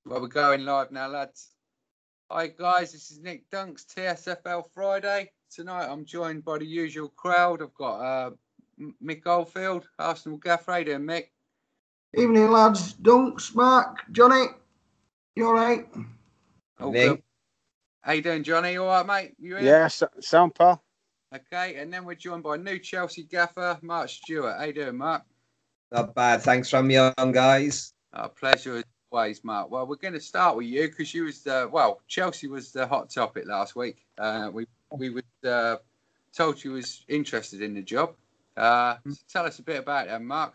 Well, we're going live now, lads. Hi, guys. This is Nick Dunk's TFSL Friday. Tonight, I'm joined by the usual crowd. I've got Mick Oldfield, Arsenal Gaffer. How you doing, Mick? Evening, lads. Dunks, Mark, Jonny. You all right? All good. How you doing, Jonny? You all right, mate? You in? Yeah, sound, pal. Okay, and then we're joined by new Chelsea Gaffer, Mark Stewart. How you doing, Mark? Not bad. Thanks from me on, guys. Pleasure as always, Mark. Well, we're going to start with you because you was Chelsea was the hot topic last week. We were told you was interested in the job. So tell us a bit about that, Mark.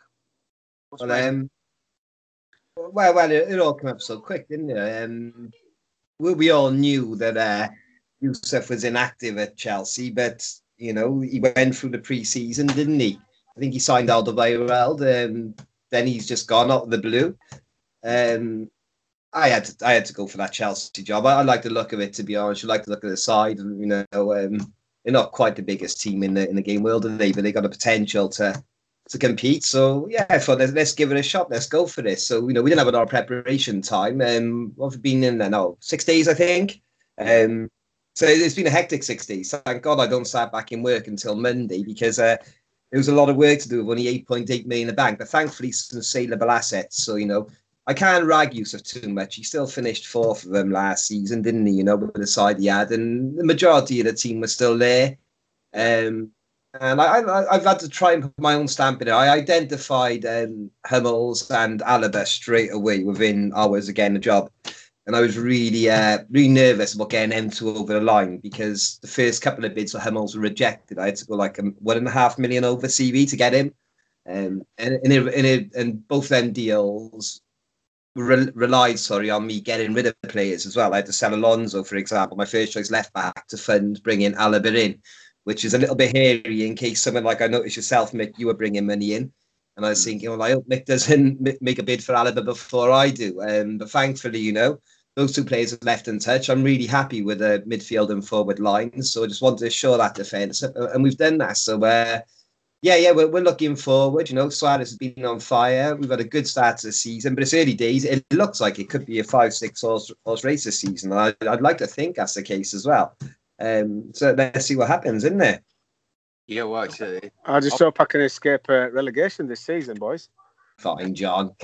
Well, it all came up so quick, didn't it? We all knew that Youssef was inactive at Chelsea, but he went through the pre-season, didn't he? I think he signed out of Alderweireld, then he's just gone out of the blue. I had to go for that Chelsea job. I like the look of it, to be honest. I like the look of the side. They're not quite the biggest team in the game world, are they? But they got a potential to compete. So yeah, I thought let's give it a shot. Let's go for this. So we didn't have a lot of preparation time. What have we been in there now? 6 days, I think. So it's been a hectic 6 days. Thank God I don't start back in work until Monday because there was a lot of work to do with only 8.8 million in the bank. But thankfully, some saleable assets. So I can't rag Youssef too much. He still finished fourth of them last season, didn't he? With the side he had, and the majority of the team was still there. And I've had to try and put my own stamp in it. I identified Hummels and Alaba straight away within hours of getting the job. And I was really nervous about getting them two over the line because the first couple of bids for Hummels were rejected. I had to go like $1.5 million over CV to get him. And both them deals relied on me getting rid of the players as well. I had to sell Alonso, for example, my first choice left back, to fund bringing Alaba in, which is a little bit hairy in case someone like I noticed yourself, Mick, you were bringing money in. And I was thinking, I hope Mick doesn't make a bid for Alaba before I do. But thankfully, those two players have left in touch. I'm really happy with the midfield and forward lines. So I just wanted to show that defence. And we've done that. So, we're looking forward. Suarez has been on fire. We've had a good start to the season, but it's early days. It looks like it could be a 5-6 horse race this season. I'd like to think that's the case as well. So let's see what happens, isn't it? Yeah, well, I just hope I can escape relegation this season, boys. Fine, John.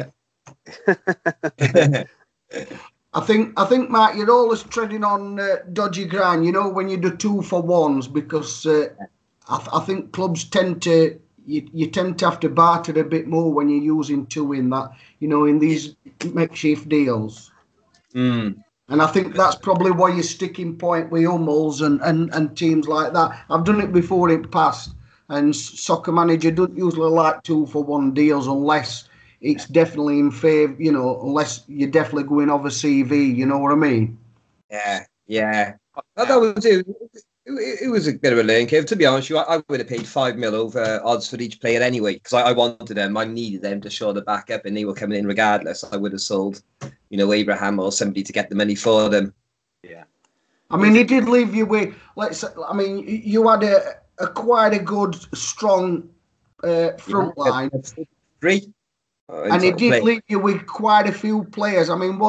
I think, Mark, you're always treading on dodgy ground. When you do 2-for-1s, because I think clubs tend to have to barter a bit more when you're using two in that, in these makeshift deals. And I think that's probably why you're sticking point with Hummels and teams like that. I've done it before in past, and Soccer Manager don't usually like 2-for-1 deals unless it's definitely in favour, unless you're definitely going over CV, you know what I mean? Yeah. It was a bit of a learning curve. To be honest, I would have paid $5 million over odds for each player anyway, because I wanted them. I needed them to show the backup, and they were coming in regardless. I would have sold, Abraham or somebody to get the money for them. Yeah. I mean, he did leave you with, you had quite a good, strong front line. Three. And he did leave you with quite a few players. I mean,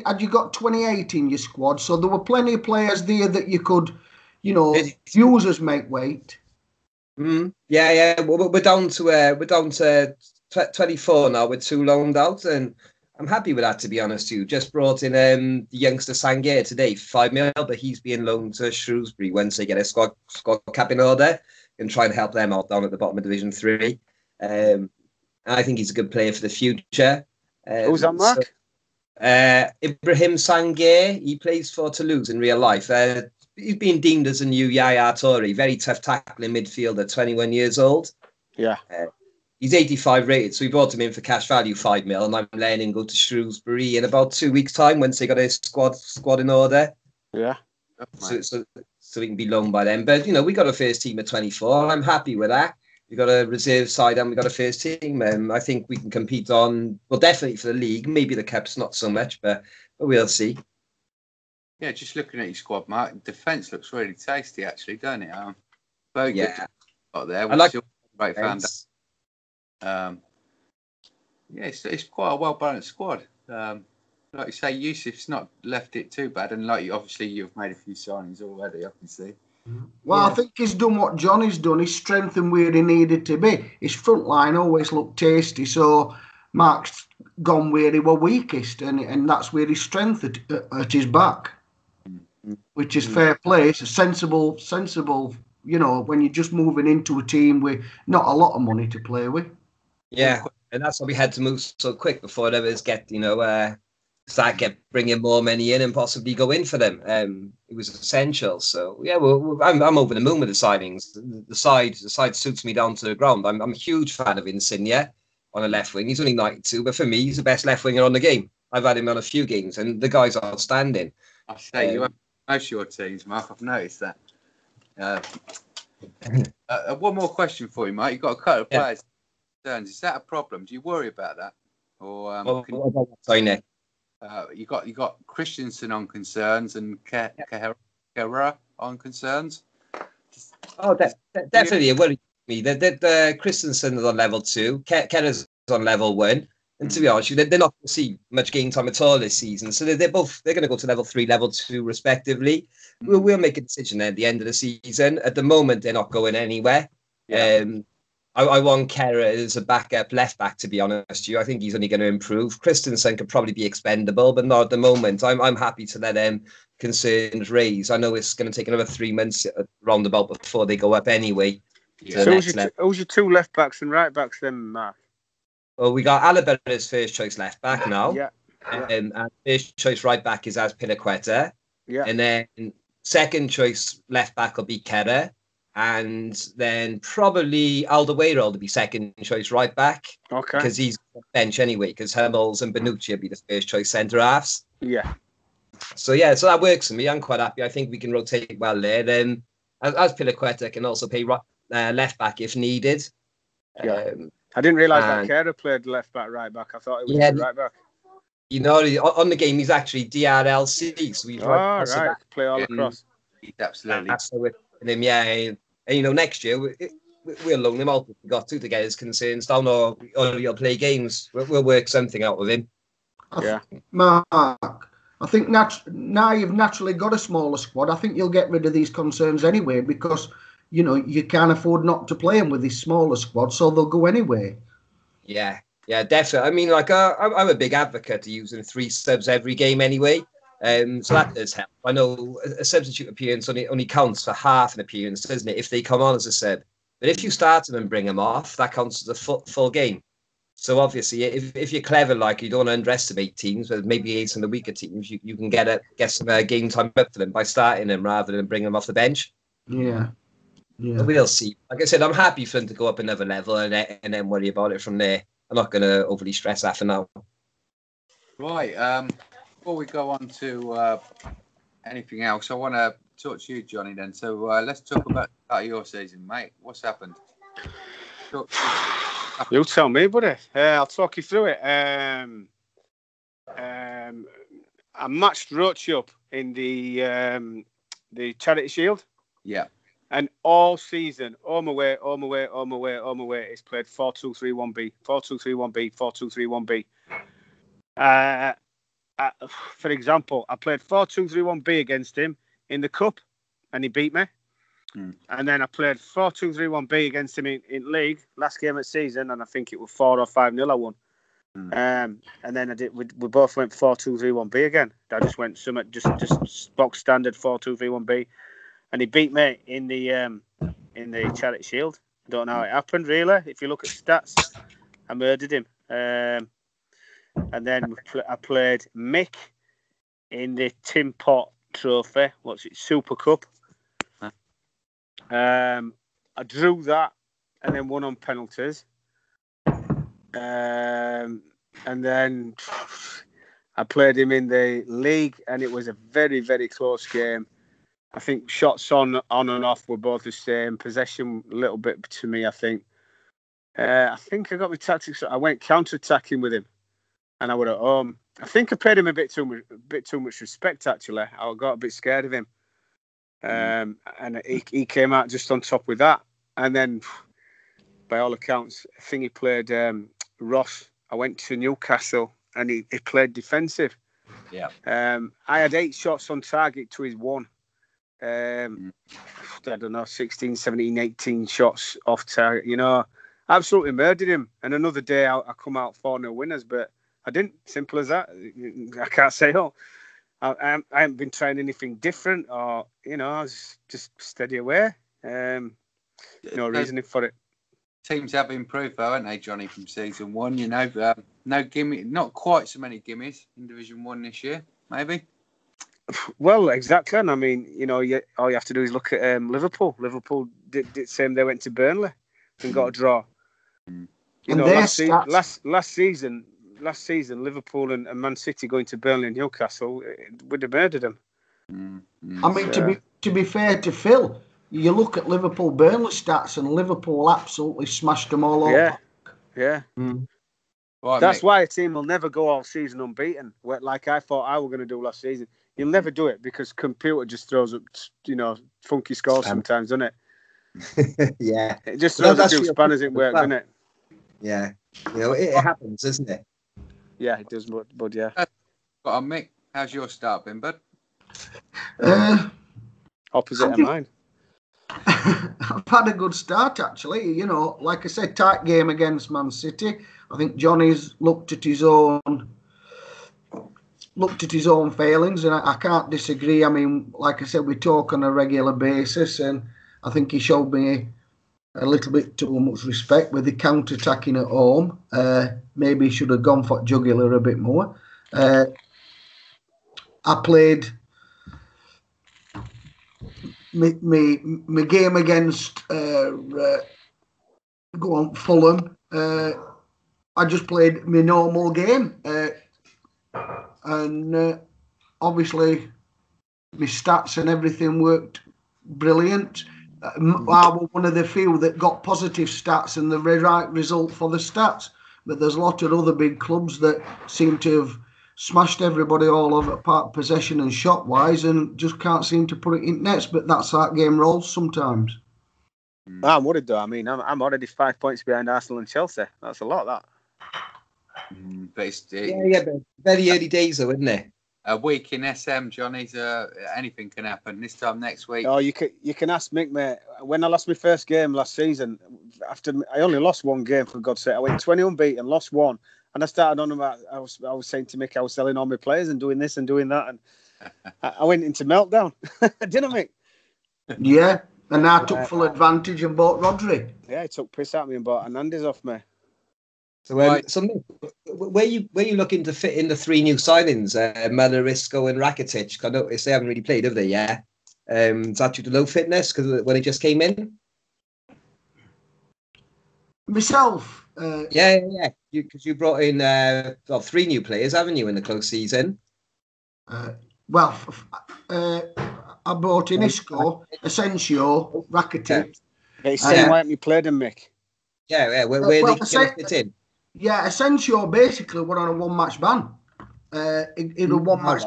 had you got 28 in your squad? So there were plenty of players there that you could, users make weight. Yeah. We're down to 24 now with 2 loaned out, and I'm happy with that, to be honest. You just brought in the youngster Sangaré today, $5 million, but he's being loaned to Shrewsbury once they get a squad cap in order and try and help them out down at the bottom of Division 3. I think he's a good player for the future. Who's that, Mark? Ibrahim Sangaré. He plays for Toulouse in real life. He's been deemed as a new Yaya Toure. Very tough tackling midfielder, 21 years old. Yeah. He's 85 rated, so we brought him in for cash value, $5 million, and I'm letting him go to Shrewsbury in about 2 weeks' time once they got his squad in order. Yeah. So he can be loaned by them. But, we got a first team at 24, and I'm happy with that. We got a reserve side and we got a first team. I think we can compete on, definitely for the league. Maybe the Cups not so much, but we'll see. Yeah, just looking at your squad, Mark, defence looks really tasty, actually, don't it? Very good. Got there. I like great fans. It's quite a well balanced squad. like you say, Yusuf's not left it too bad, and like obviously you've made a few signings already, I can see. Well, Yeah. I think he's done what Jonny's done. He's strengthened where he needed to be. His front line always looked tasty, so Mark's gone where he were weakest, and that's where he's strength at his back, which is fair play. It's a sensible. When you're just moving into a team with not a lot of money to play with. Yeah, and that's why we had to move so quick before others start bringing more money in and possibly go in for them. It was essential. So yeah, I'm over the moon with the signings. The side suits me down to the ground. I'm a huge fan of Insigne on a left wing. He's only 92, but for me, he's the best left winger on the game. I've had him on a few games, and the guy's outstanding. I say you have most of your teams, Mark. I've noticed that. One more question for you, mate. You've got a couple of players. Is that a problem? Do you worry about that? Or sorry, Nick. You got Christensen on concerns and Kehrer on concerns. Oh, definitely. It worries me. The Christensen is on level 2. Kehler's on level 1. And to be honest, they're not going to see much game time at all this season. So they're going to go to level 3, level 2, respectively. We'll make a decision at the end of the season. At the moment, they're not going anywhere. Yeah. I want Kehrer as a backup left back, to be honest with you. I think he's only going to improve. Christensen could probably be expendable, but not at the moment. I'm happy to let concerns raise. I know it's going to take another 3 months roundabout before they go up anyway. Yeah. So who's your 2 left backs and right backs then, Mark? Well, we got Alabama as first choice left back now. Yeah. And first choice right back is Azpilicueta. Yeah. And then second choice left back will be Kehrer. And then probably Alderweireld will be second choice right back. Okay. Because he's bench anyway, because Hummels and Bonucci will be the first choice centre halves. Yeah. So that works for me. I'm quite happy. I think we can rotate well there. Then Azpilicueta can also play left back if needed. Yeah. I didn't realise that Kehrer played left back, right back. I thought it was right back. On the game, he's actually DRLC. So he's right. Play all across. Absolutely. So with him, yeah. And, next year, we'll loan him out if we got to get his concerns down, or he'll play games. We'll work something out with him. Yeah. Mark, I think now you've naturally got a smaller squad. I think you'll get rid of these concerns anyway, because you can't afford not to play them with this smaller squad, so they'll go anyway. Yeah, definitely. I mean, I'm a big advocate of using 3 subs every game anyway. So that does help. I know a substitute appearance only counts for half an appearance, doesn't it, if they come on as a sub? But if you start them and bring them off, that counts as a full game. So obviously, if you're clever, you don't underestimate teams, but maybe it's in the weaker teams, you can get some game time up for them by starting them rather than bringing them off the bench. Yeah. But we'll see. Like I said, I'm happy for them to go up another level and then worry about it from there. I'm not going to overly stress that for now. Right. Before we go on to anything else, I want to talk to you, Jonny, then. So let's talk about your season, mate. What's happened? You tell me, buddy. I'll talk you through it. I matched Roach up in the Charity Shield. Yeah. And all season, home away, it's played 4-2-3-1-B, 4-2-3-1-B, 4-2-3-1-B. For example, I played 4-2-3-1-B against him in the Cup, and he beat me. And then I played 4-2-3-1-B against him in League, last game of the season, and I think it was 4 or 5-0 I won. And then we both went 4-2-3-1-B again. I just went just box standard 4-2-3-1-B. And he beat me in the Charity Shield. I don't know how it happened, really. If you look at stats, I murdered him. And then I played Mick in the Tin Pot Trophy. Super Cup. I drew that and then won on penalties. And then I played him in the league, and it was a very, very close game. I think shots on and off were both the same. Possession a little bit to me, I think. I think I got my tactics. I went counter-attacking with him, and I was at home. I think I paid him a bit too much respect, actually. I got a bit scared of him. And he came out just on top with that. And then, by all accounts, I think he played Ross. I went to Newcastle, and he played defensive. Yeah. I had 8 shots on target to his 1. I don't know, 16, 17, 18 shots off target. You know, absolutely murdered him. And another day I come out 4-0 winners, but I didn't. Simple as that. I can't say, I haven't been trying anything different, or, you know, I was just steady away. No reasoning for it. Teams have improved, though, haven't they, Jonny, from season 1? You know, no gimme, not quite so many gimmies in Division 1 this year, maybe. Well, exactly. And I mean, you know, all you have to do is look at Liverpool. Liverpool did the same. They went to Burnley and got a draw. You know, last season, Liverpool and Man City going to Burnley and Newcastle would have murdered them. I mean, to be fair to Phil, you look at Liverpool Burnley stats, and Liverpool absolutely smashed them all over. Yeah. Right, That's Mick. why a team will never go all season unbeaten, like I thought I were going to do last season. You'll never do it because computer just throws up, you know, funky scores sometimes, doesn't it? Yeah. It just throws a few spanners in work, doesn't it? Yeah. You know, it happens, isn't it? Yeah, it does, but yeah. But Mick, how's your start been, bud? Opposite of mine. I've had a good start, actually. You know, like I said, tight game against Man City. I think Jonny's looked at his own failings, and I can't disagree. I mean, like I said, we talk on a regular basis, and I think he showed me a little bit too much respect with the counter-attacking at home. Maybe he should have gone for jugular a bit more. I played my game against Fulham. I just played my normal game, and obviously my stats and everything worked brilliant. I was one of the few that got positive stats and the right result for the stats. But there's a lot of other big clubs that seem to have smashed everybody all over part possession and shot wise, and just can't seem to put it in nets. But that's how game rolls sometimes. I'm worried though. I mean, I'm already 5 points behind Arsenal and Chelsea. That's a lot, that. But it's, but very early days though, isn't it? A week in SM, Johnny's. Anything can happen this time next week. Oh, you can ask Mick, mate. When I lost my first game last season, after I only lost one game, for God's sake, I went 20 unbeaten, lost one, and I started on about. I was saying to Mick, I was selling all my players and doing this and doing that, and I went into meltdown. Didn't I, Mick? Yeah, and I took full advantage and bought Rodri. Yeah, he took piss at me and bought Hernandez off me. So, where you looking to fit in the 3 new signings, Mellor, Isco and Rakitic? I noticed they haven't really played, have they? Yeah. Is that due to low fitness because when he just came in? Myself. Yeah. Because you brought in 3 new players, haven't you, in the close season? I brought in Isco, Asensio, Rakitic. But he's saying why haven't you played him, Mick? Yeah. Where they going to fit in? Yeah, Asensio basically went on a 1-match ban. In a 1-match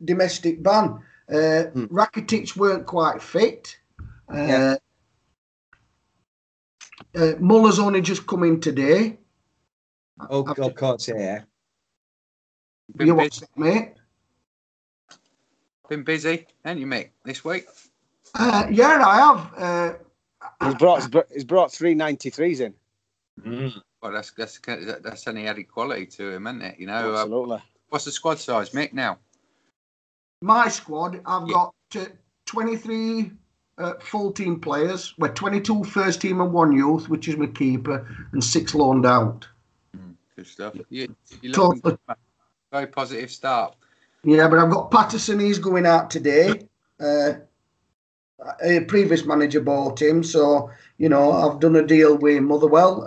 domestic ban. Rakitic weren't quite fit. Muller's only just come in today. Oh, God, can't say, yeah. You watched it, mate? Been busy, haven't you, Mick, this week? Yeah, I have. He's brought 3 93s in. Well, that's any added quality to him, isn't it? You know, absolutely. What's the squad size, Mick? Now, my squad, I've got 23 full team players. We're 22 first team and 1 youth, which is my keeper, and 6 loaned out. Good stuff. You look very positive start. Yeah, but I've got Patterson. He's going out today. A previous manager bought him, so you know I've done a deal with Motherwell.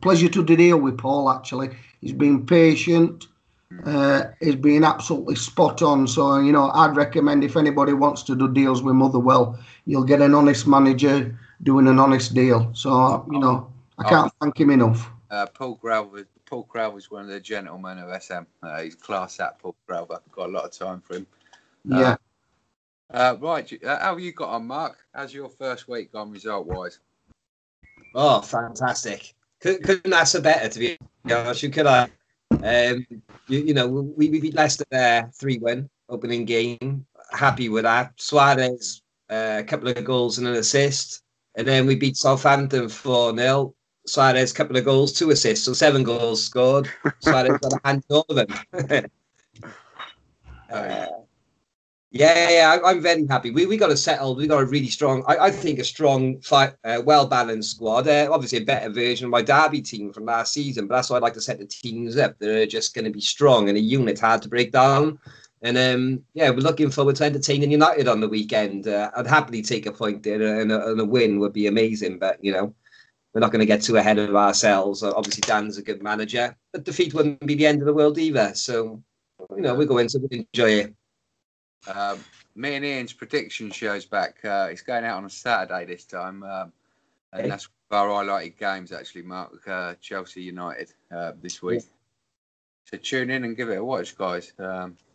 Pleasure to deal with Paul. Actually, he's been patient. He's been absolutely spot on. So you know, I'd recommend if anybody wants to do deals with Motherwell, you'll get an honest manager doing an honest deal. So you know, I can't thank him enough. Paul Crowther's one of the gentlemen of SM. He's class at Paul Crowther. Got a lot of time for him. Yeah. Right, how have you got on, Mark? How's your first week gone result-wise? Oh, fantastic. Couldn't ask for better, to be honest. Could I? We beat Leicester there 3-1 opening game. Happy with that. Suarez, a couple of goals and an assist, and then we beat Southampton 4-0. Suarez, couple of goals, 2 assists, so 7 goals scored. Suarez got a hand in all of them. I'm very happy. We got a settled. We got a really strong. I think a strong, well balanced squad. Obviously, a better version of my Derby team from last season. But that's why I like to set the teams up. They're just going to be strong and a unit hard to break down. And we're looking forward to entertaining United on the weekend. I'd happily take a point there, and a win would be amazing. But we're not going to get too ahead of ourselves. Obviously, Dan's a good manager, but defeat wouldn't be the end of the world either. So we're going to enjoy it. Me and Ian's prediction show's back. It's going out on a Saturday this time, and that's our highlighted games actually, Mark. Chelsea United this week. So tune in and give it a watch, guys.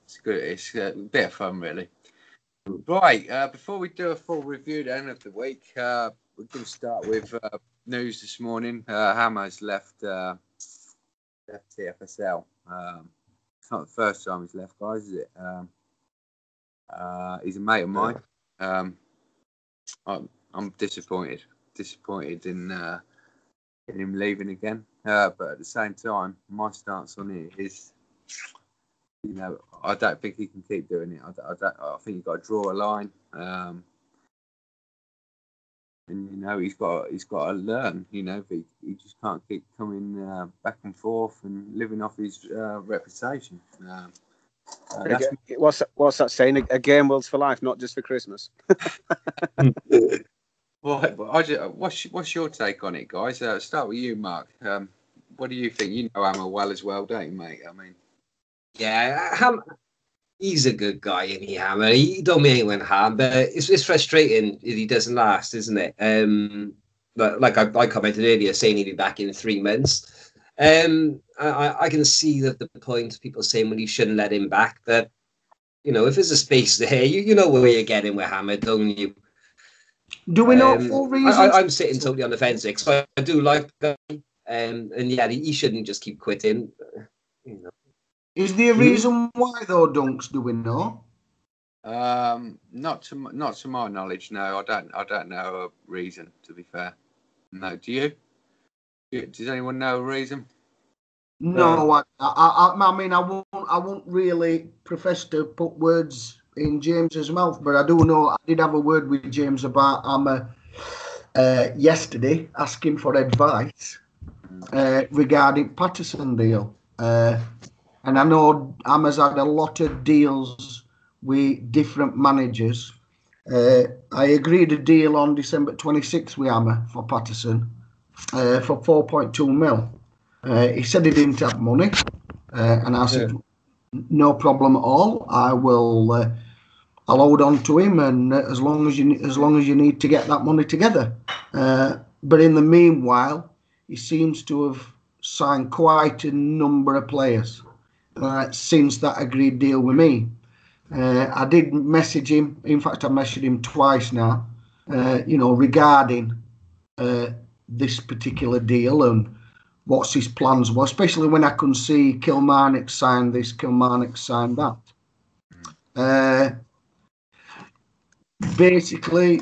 It's good. It's a bit of fun, really. Right. Before we do a full review then of the week, we're going to start with news this morning. Hammer's left TFSL. It's not the first time he's left, guys, is it? He's a mate of mine. I'm disappointed in him leaving again. But at the same time, my stance on it is, I don't think he can keep doing it. I think you've got to draw a line. And he's got to learn. He just can't keep coming back and forth and living off his reputation. What's that saying? A game world's for life, not just for Christmas. What's your take on it, guys? Start with you, Mark. What do you think? You know Hammer well as well, don't you, mate? I mean, he's a good guy, isn't he, Hammer? He don't mean anyone harm, but it's frustrating if he doesn't last, isn't it? Like I commented earlier, saying he'd be back in 3 months. I can see that the point people saying, well, you shouldn't let him back. That if there's a space there, you know where you're getting with Hammer, don't you? Do we know full reasons? I'm sitting totally on the fence, so I do like that. And he shouldn't just keep quitting. Is there a reason why though, Dunks? Do we know? Not to my knowledge. No, I don't know a reason. To be fair, no. Do you? Does anyone know a reason? No, I mean, I won't really profess to put words in James's mouth, but I do know I did have a word with James about Hammer yesterday, asking for advice regarding Patterson deal. And I know Hammer's had a lot of deals with different managers. I agreed a deal on December 26th with Hammer for Patterson for 4.2 mil. He said he didn't have money, and I said, no problem at all. I'll hold on to him, and as long as you need to get that money together. But in the meanwhile, he seems to have signed quite a number of players since that agreed deal with me. I did message him. In fact, I messaged him twice now, regarding this particular deal and what's his plans were, especially when I couldn't see Kilmarnock sign this, Kilmarnock signed that. Basically,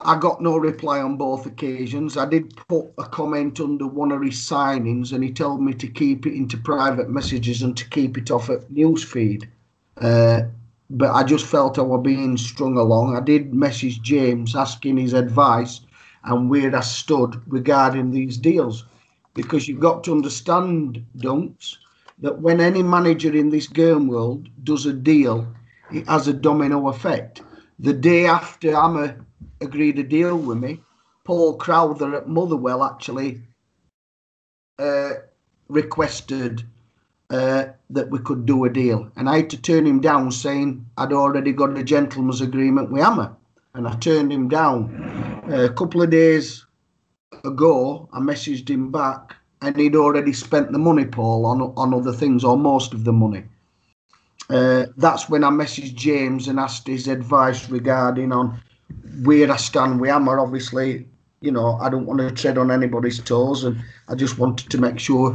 I got no reply on both occasions. I did put a comment under one of his signings, and he told me to keep it into private messages and to keep it off at newsfeed. But I just felt I was being strung along. I did message James asking his advice and where I stood regarding these deals. Because you've got to understand, Dunks, that when any manager in this game world does a deal, it has a domino effect. The day after Hammer agreed a deal with me, Paul Crowther at Motherwell actually requested that we could do a deal. And I had to turn him down, saying I'd already got a gentleman's agreement with Hammer. And I turned him down. A couple of days ago, I messaged him back, and he'd already spent the money, Paul, on other things, or most of the money. That's when I messaged James and asked his advice regarding on where I stand with Hammer. Obviously, you know, I don't want to tread on anybody's toes, and I just wanted to make sure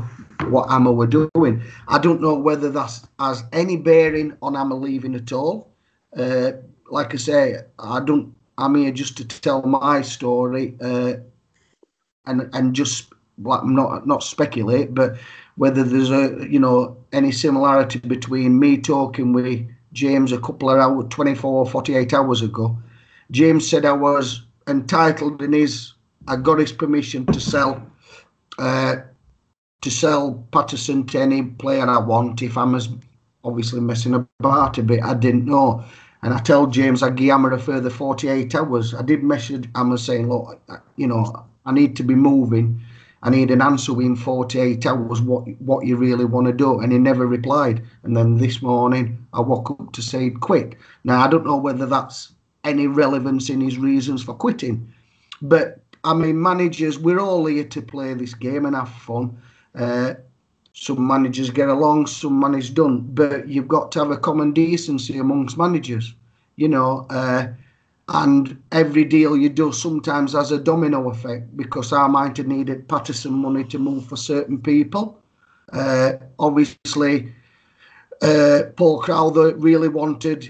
what Amma were doing. I don't know whether that has any bearing on Amma leaving at all. Like I say, I'm here just to tell my story, and just like not speculate, but whether there's any similarity between me talking with James a couple of hours, 24 or 48 hours ago. James said I was entitled I got his permission to sell Patterson to any player I want if I'm obviously messing about a bit. I didn't know. And I told James I'd give Amma a further 48 hours. I did message Amma saying, look, I need to be moving. I need an answer within 48 hours what you really want to do. And he never replied. And then this morning I woke up to say quit. Now, I don't know whether that's any relevance in his reasons for quitting. But, I mean, managers, we're all here to play this game and have fun. Some managers get along, some managers don't. But you've got to have a common decency amongst managers, and every deal you do sometimes has a domino effect, because I might have needed Patterson money to move for certain people. Obviously, Paul Crowther really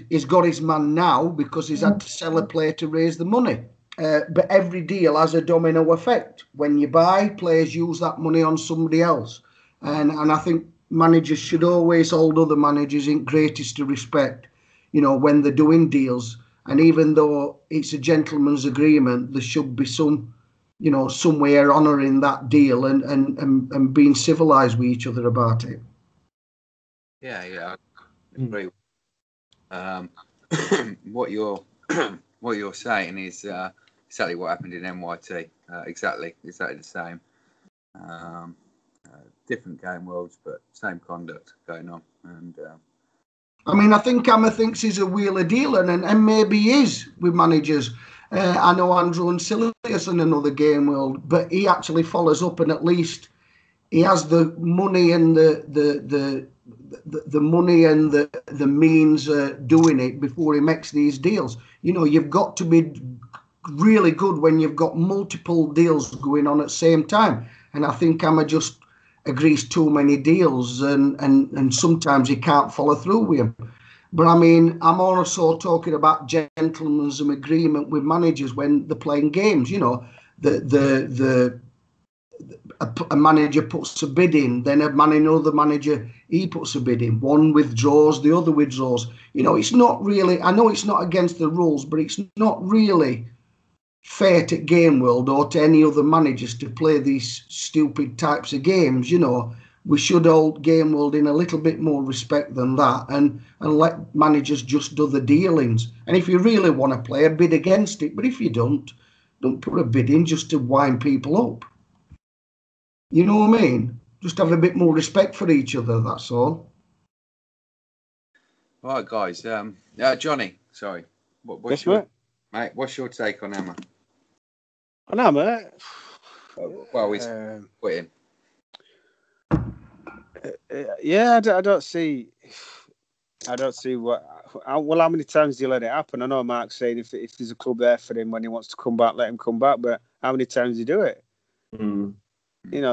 he's got his man now because he's had to sell a player to raise the money. But every deal has a domino effect. When you buy, players use that money on somebody else. And I think managers should always hold other managers in greatest respect, when they're doing deals. And even though it's a gentleman's agreement, there should be some way of honouring that deal and being civilised with each other about it. Yeah, I agree. What you're saying is exactly what happened in NYT. Exactly the same. Different game worlds, but same conduct going on. And I mean, I think Amma thinks he's a wheeler dealer, and maybe he is with managers. I know Andrew and Silius in another game world, but he actually follows up, and at least he has the money and the money and the means doing it before he makes these deals. You've got to be really good when you've got multiple deals going on at the same time. And I think Amma just agrees too many deals, and sometimes he can't follow through with them. But I mean, I'm also talking about gentlemen's agreement with managers when they're playing games. A manager puts a bid in, then another manager, he puts a bid in. One withdraws, the other withdraws. It's not really, I know it's not against the rules, but it's not really fair to Game World or to any other managers to play these stupid types of games. We should hold Game World in a little bit more respect than that, and let managers just do the dealings. And if you really want to play, a bid against it. But if you don't put a bid in just to wind people up. You know what I mean? Just have a bit more respect for each other, that's all. All right, guys. Jonny, sorry. What's your take on Amma? On Amma? Well, he's quitting. Yeah, I don't see what. Well, how many times do you let it happen? I know Mark's saying if there's a club there for him when he wants to come back, let him come back. But how many times do you do it?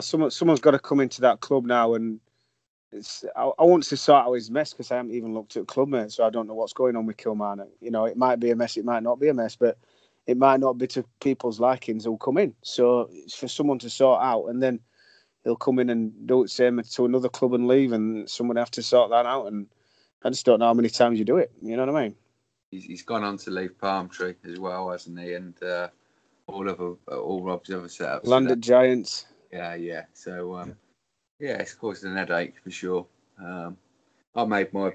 Someone's got to come into that club now, and I want to sort out his mess, because I haven't even looked at club mates, so I don't know what's going on with Kilmarnock. It might be a mess, it might not be a mess, but it might not be to people's likings who'll come in. So it's for someone to sort out, and then he'll come in and do it same to another club and leave, and someone have to sort that out. And I just don't know how many times you do it. You know what I mean? He's gone on to leave Palmtree as well, hasn't he? And all Rob's other setups. Landed Giants. Yeah. So it's caused an headache for sure. I made my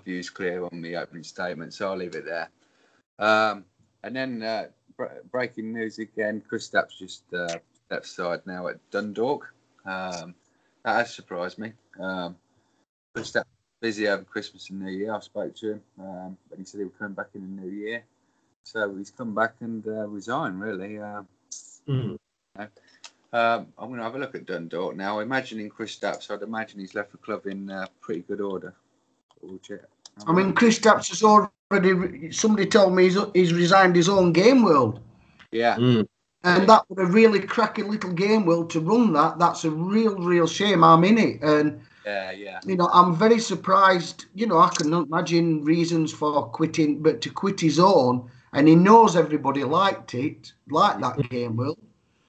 views clear on the opening statement, so I'll leave it there. And then breaking news again: Chris Stapp's just stepped aside now at Dundalk. That has surprised me. Chris Stapp busy over Christmas and New Year. I spoke to him, but he said he would come back in the New Year. So he's come back and resigned. Really. I'm going to have a look at Dundalk now. Imagining Chris Stapp, so I'd imagine he's left the club in pretty good order. I mean, Chris Stapp's has already. Somebody told me he's resigned his own Game World. Yeah. And that was a really cracking little game world to run that. That's a real shame. I'm in it. And, I'm very surprised. I can imagine reasons for quitting, but to quit his own, and he knows everybody liked that game world.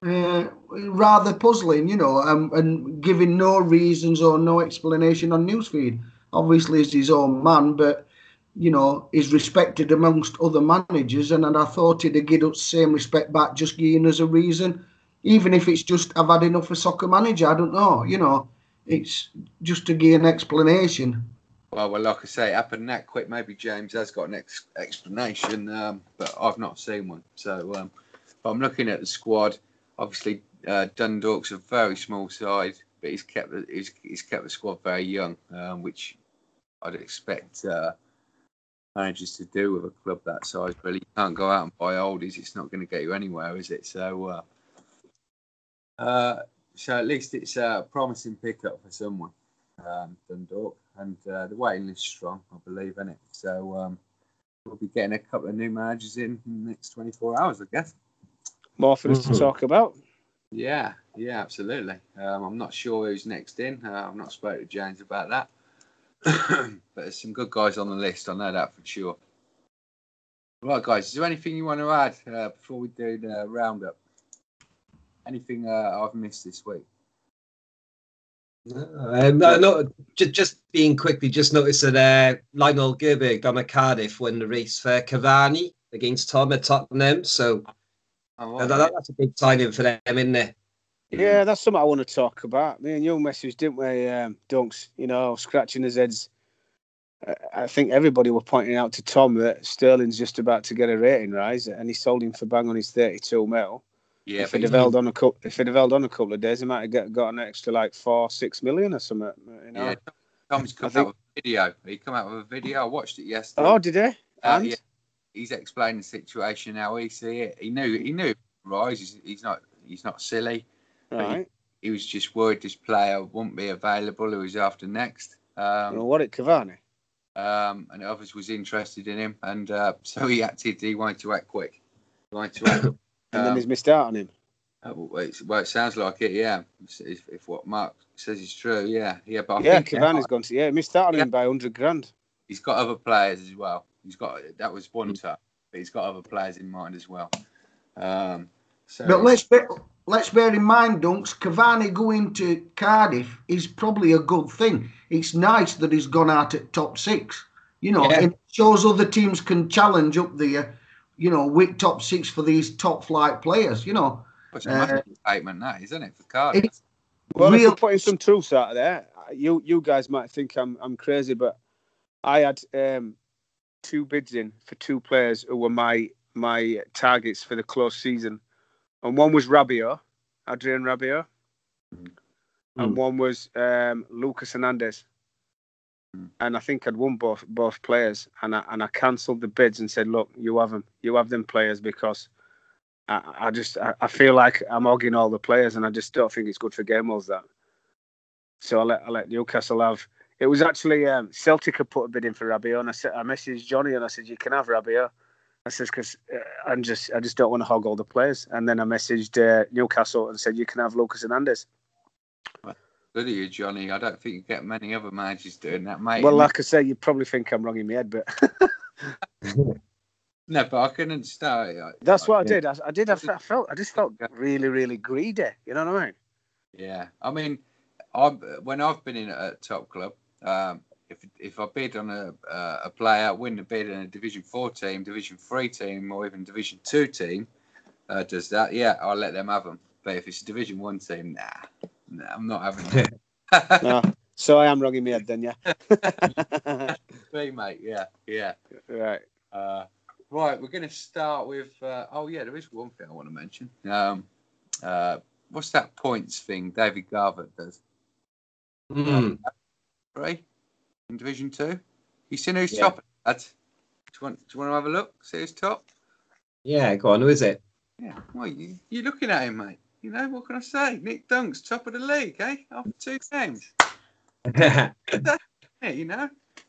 Rather puzzling, and giving no reasons or no explanation on newsfeed. Obviously, he's his own man, but is respected amongst other managers, and I thought he'd give us the same respect back, just giving us a reason, even if it's just I've had enough of Soccer Manager. I don't know, it's just to give an explanation. Well, like I say, it happened that quick. Maybe James has got an explanation, but I've not seen one. So, but I'm looking at the squad. Obviously, Dundalk's a very small side, but he's kept the squad very young, which I'd expect managers to do with a club that size. Really, you can't go out and buy oldies. It's not going to get you anywhere, is it? So, so at least it's a promising pickup for someone, Dundalk, and the waiting list's strong, I believe, isn't it? So we'll be getting a couple of new managers in the next 24 hours, I guess. More for us to talk about. Yeah, absolutely. I'm not sure who's next in. I've not spoken to James about that. But there's some good guys on the list, I know that for sure. Right, guys, is there anything you want to add before we do the roundup? Anything I've missed this week? No, just being quickly, just noticed that Lionel Gerberg done at Cardiff won the race for Cavani against Tom at Tottenham. So that's a big signing for them, isn't it? Yeah, that's something I want to talk about. Me and you messaged, didn't we, Dunks? Scratching his heads. I think everybody were pointing out to Tom that Sterling's just about to get a rating rise, and he sold him for bang on his 32 mil. Yeah, if it had held on a couple of days, he might have got an extra like 4-6 million or something. Yeah, Tom's come out with a video. He come out with a video. I watched it yesterday. Oh, did he? Yeah, he's explaining the situation, how he see it. He knew rise. He's not silly. Right. He was just worried this player wouldn't be available. Who was after next? What at Cavani? And others was interested in him, and so he acted. He wanted to act quick. He wanted to act. And then he's missed out on him. Well, it sounds like it, yeah. If what Mark says is true, yeah. But I think Cavani's gone to missed out on him by 100 grand. He's got other players as well. That was one time, but he's got other players in mind as well. But let's bear in mind, Dunks, Cavani going to Cardiff is probably a good thing. It's nice that he's gone out at top 6. It shows other teams can challenge up there. With top 6 for these top flight players. It's a massive statement, that isn't it, for Cardiff? Well, if we're putting some truths out of there, you guys might think I'm crazy, but I had 2 bids in for 2 players who were my targets for the close season, and one was Adrian Rabiot, and one was Lucas Hernandez. And I think I'd won both players, and I cancelled the bids and said, "Look, you have them players because I feel like I'm hogging all the players, and I just don't think it's good for game walls that." So I let Newcastle have. It was actually Celtic had put a bid in for Rabiot, and I messaged Jonny and I said, "You can have Rabiot." I said, "Because I just don't want to hog all the players." And then I messaged Newcastle and said, "You can have Lucas Hernandez." Good of you, Jonny. I don't think you get many other managers doing that, mate. Well, like I say, you probably think I'm wrong in my head, but no, but I can understand. That's what I did. I just felt really, really greedy. You know what I mean? Yeah, I mean, when I've been in at a top club, if I bid on a player, win the bid in a Division 4 team, Division 3 team, or even Division 2 team does that, yeah, I'll let them have them. But if it's a Division 1 team, nah, I'm not having it. No. So I am wrong in my head then, yeah? Me, mate, yeah. Right. Right, we're going to start with... there is one thing I want to mention. What's that points thing David Garvett does? Right? In Division 2? You seen who's top? Do you want to have a look? See who's top? Yeah, go on. Who is it? Yeah. Well, you're looking at him, mate. What can I say? Nick Dunk's top of the league, after 2 games.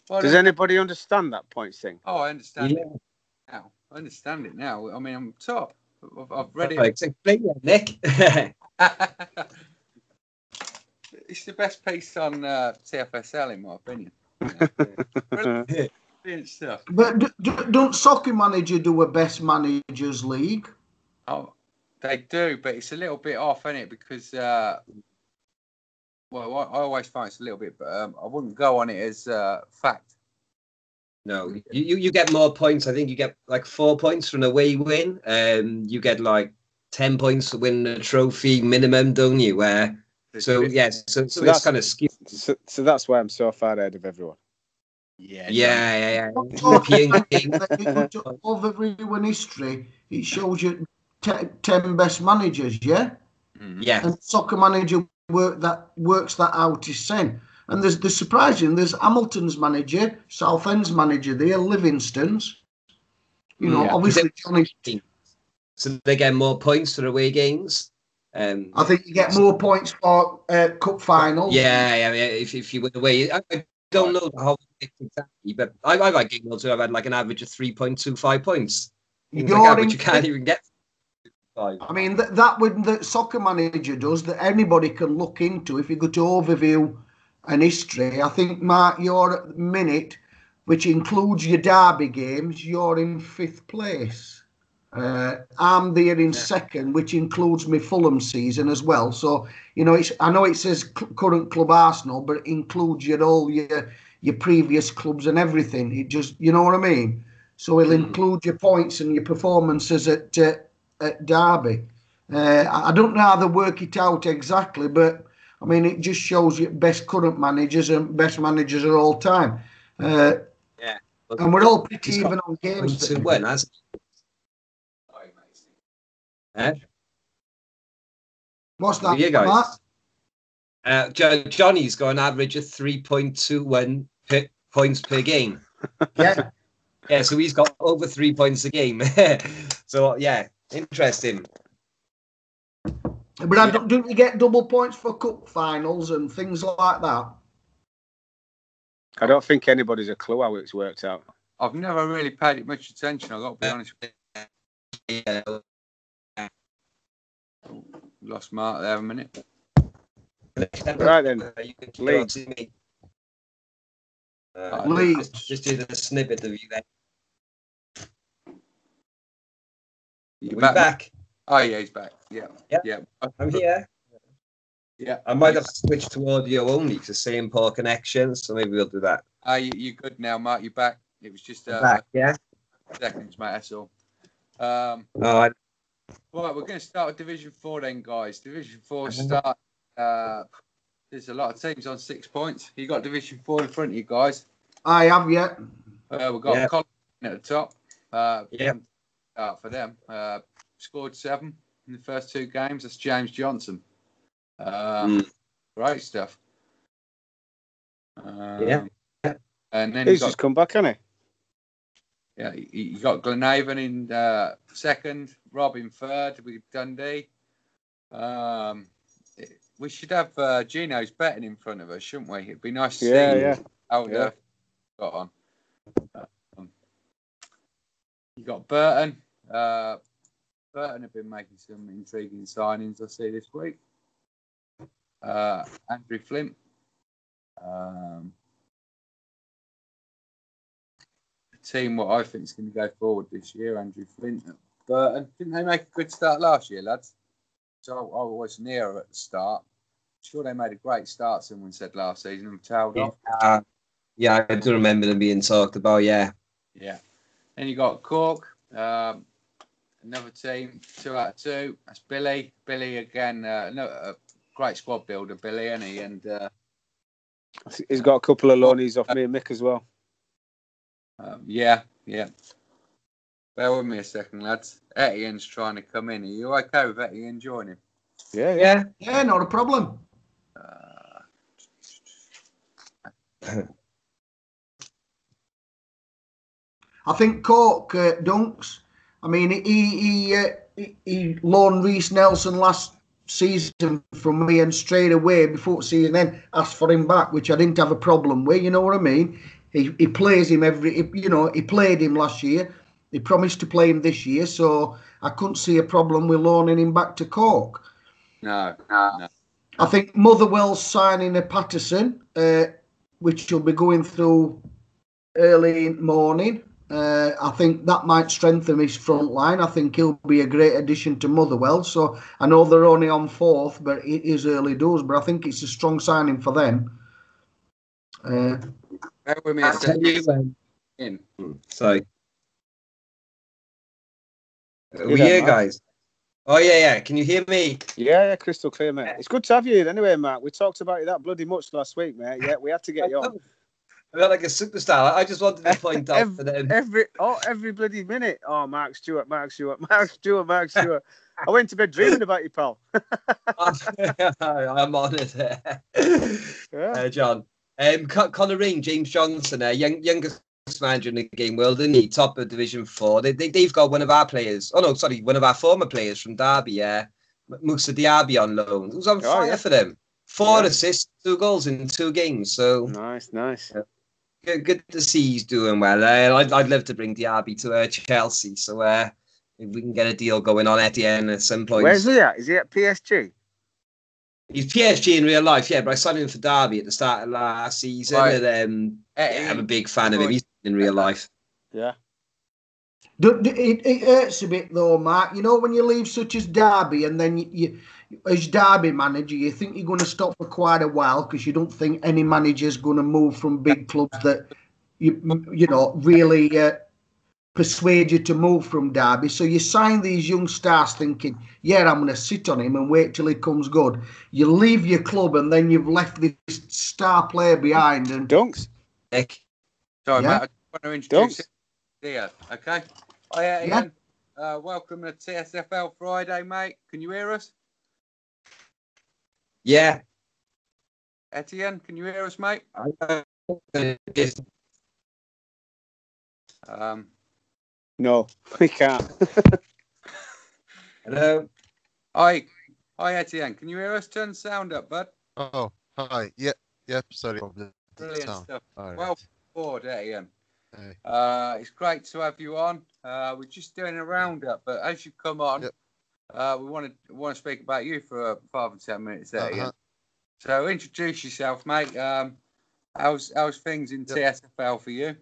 Does anybody understand that points thing? Oh, I understand it now. I understand it now. I mean, I'm top. I've read it. Explain that, Nick. It's the best piece on TFSL, in my opinion. Brilliant stuff. But don't Soccer Manager do a Best Managers League? Oh, they do, but it's a little bit off, isn't it? Because, well, I always find it's a little bit, but I wouldn't go on it as fact. No, you get more points. I think you get like 4 points for an away win. You get like 10 points to win a trophy minimum, don't you? So that's kind of skewed. So that's why I'm so far ahead of everyone. Yeah. Of everyone history, it shows you 10 best managers, yeah? Yeah. And Soccer Manager works that out is 10. And there's surprising, there's Hamilton's manager, Southend's manager there, Livingston's. You know, obviously Jonny. So they get more points for away games. I think you get more points for cup finals. Yeah. If you win away, I don't know how exactly, but I got games where I've had like an average of 3.25 points. Things like that, which you can't even get. I mean, that Soccer Manager does that anybody can look into. If you go to overview and history, I think, Mark, you're at the minute, which includes your derby games, you're in 5th place. I'm there in 2nd, which includes my Fulham season as well. So, you know, I know it says current club Arsenal, but it includes all your previous clubs and everything. It just, you know what I mean? So it'll include your points and your performances at derby. I don't know how they work it out exactly, but I mean, it just shows you best current managers and best managers of all time. And we're all pretty even on games. What's that, you guys? Jonny's got an average of 3.21 points per game. Yeah. Yeah, so he's got over 3 points a game. So, yeah, interesting. But don't you get double points for cup finals and things like that? I don't think anybody's a clue how it's worked out. I've never really paid it much attention, I've got to be honest with you. Lost Mark there a minute. Right then, Leeds. Leeds. Just do the snippet of you there. You back? Oh yeah, he's back. Yeah. I'm here. Yeah. I might have switched to audio only because the same poor connection, so maybe we'll do that. You're good now, Mark. You're back. It was just back, yeah. Seconds, mate. That's all. Right, we're going to start with Division 4 then, guys. Division 4 start. There's a lot of teams on 6 points. You got Division 4 in front of you, guys. I have, yeah. We've got Colin at the top. For them. Scored 7 in the first 2 games. That's James Johnson. Great stuff. And then he's just come back, hasn't he? Yeah, you got Glenavon in 2nd, Rob in 3rd with Dundee. We should have Gino's betting in front of us, shouldn't we? It'd be nice to see how got on. You got Burton. Burton have been making some intriguing signings, I see, this week. Andrew Flint. A team what I think is going to go forward this year, Andrew Flint at Burton. Didn't they make a good start last year, lads? So I was near at the start. Sure, they made a great start, someone said last season, and tailed off. Yeah, I do remember them being talked about, yeah. Yeah. Then you got Cork, another team, 2 out of 2. That's Billy. Billy, again, a great squad builder, Billy, isn't he? And he's got a couple of loanies off me and Mick as well. Yeah. Bear with me a second, lads. Etienne's trying to come in. Are you okay with Etienne joining? Yeah, not a problem. I think Cork Dunks. I mean, he loaned Reece Nelson last season from me, and straight away before the season then asked for him back, which I didn't have a problem with. You know what I mean? He plays him he played him last year. They promised to play him this year, so I couldn't see a problem with loaning him back to Cork. No. I think Motherwell's signing a Patterson, which will be going through early morning. I think that might strengthen his front line. I think he'll be a great addition to Motherwell. So I know they're only on 4th, but it is early doors. But I think it's a strong signing for them. Bear with me a I'll tell second. you Sorry. Are You we there, here, Mark? guys? Oh, yeah. Can you hear me? Yeah, crystal clear, mate. It's good to have you here anyway, Mark. We talked about you that bloody much last week, mate. Yeah, we had to get you on. I felt like a superstar. I just wanted to point out for them. Every bloody minute. Oh, Mark Stewart. I went to bed dreaming about you, pal. I'm honoured, John. Conor Ring, James Johnson, youngest manager in the game world, isn't he? Top of Division 4. They've got one of our players. Oh no, sorry, one of our former players from Derby. Musa Diaby on loan. It was on fire for them. 4 assists, 2 goals in 2 games. So nice. Good to see he's doing well. I'd love to bring Diaby to Chelsea. So if we can get a deal going on Etienne at some point. Where's he at? Is he at PSG? He's PSG in real life, but I signed him for Derby at the start of last season. Right. And I'm a big fan of him. He's in real life. Yeah. It hurts a bit though, Mark. You know, when you leave such as Derby and then you as Derby manager, you think you're going to stop for quite a while because you don't think any manager's going to move from big clubs that you know really persuade you to move from Derby. So you sign these young stars thinking, yeah, I'm going to sit on him and wait till he comes good. You leave your club and then you've left this star player behind. And Dunks. Mick. Sorry, Yeah. mate. I just want to introduce it here. Okay. Hi, Etienne. Welcome to TSFL Friday, mate. Can you hear us? Yeah. Etienne, can you hear us, mate? No, we can't. Hello. Hi, Etienne. Can you hear us? Turn the sound up, bud. Oh, hi. Yep. Sorry. Brilliant Sound. stuff. All Well right. forward, Etienne. Hey. It's great to have you on. We're just doing a roundup, but as you come on, we want to speak about you for 5 or 10 minutes, Etienne. So introduce yourself, mate. How's things in TSFL for you?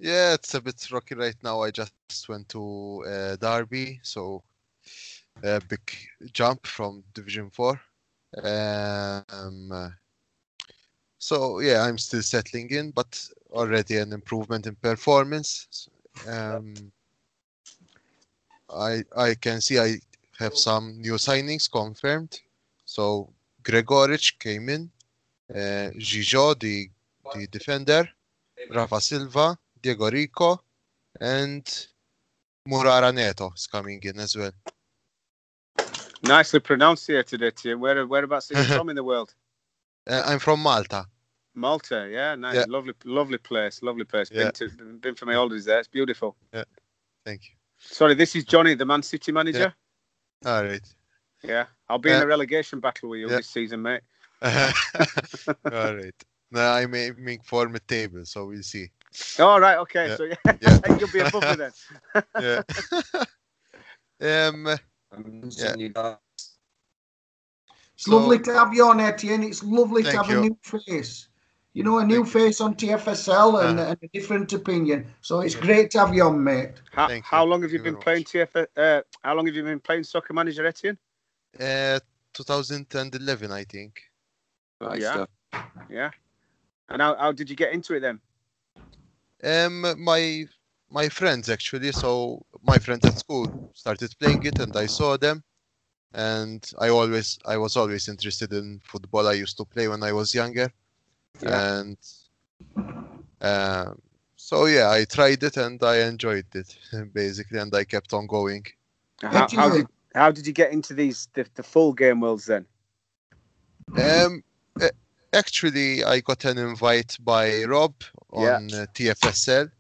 Yeah, it's a bit rocky right now. I just went to Derby, so a big jump from Division 4. So yeah, I'm still settling in, but already an improvement in performance. I can see I have some new signings confirmed. So Gregoric came in, Gijo, the defender, Rafa Silva, Diego Rico, and Murara Neto is coming in as well. Nicely pronunciated, Etienne. Whereabouts are you from in the world? I'm from Malta. Malta, yeah, nice, Yeah. lovely place. Yeah. Been for my holidays there. It's beautiful. Yeah, thank you. Sorry, this is Jonny, the Man City manager. All right. Yeah, I'll be in a relegation battle with you this season, mate. All right. Now I'm aiming for mid-table, so we'll see. All right, okay. Yeah. So Yeah. you'll be above me then. Yeah. it's lovely to have you on, Etienne. It's lovely to Thank have a you. new face. You know, a new face on TFSL and a different opinion. So it's great to have you on, mate. How long have you been playing TFSL? How long have you been playing Soccer Manager, Etienne? 2011, I think. Right Yeah. stuff. Yeah. And how did you get into it then? My friends actually. So my friends at school started playing it, and I saw them. And I was always interested in football. I used to play when I was younger. Yeah. And so yeah, I tried it and I enjoyed it basically, and I kept on going. How did you get into the full game worlds then? Actually, I got an invite by Rob on TFSL.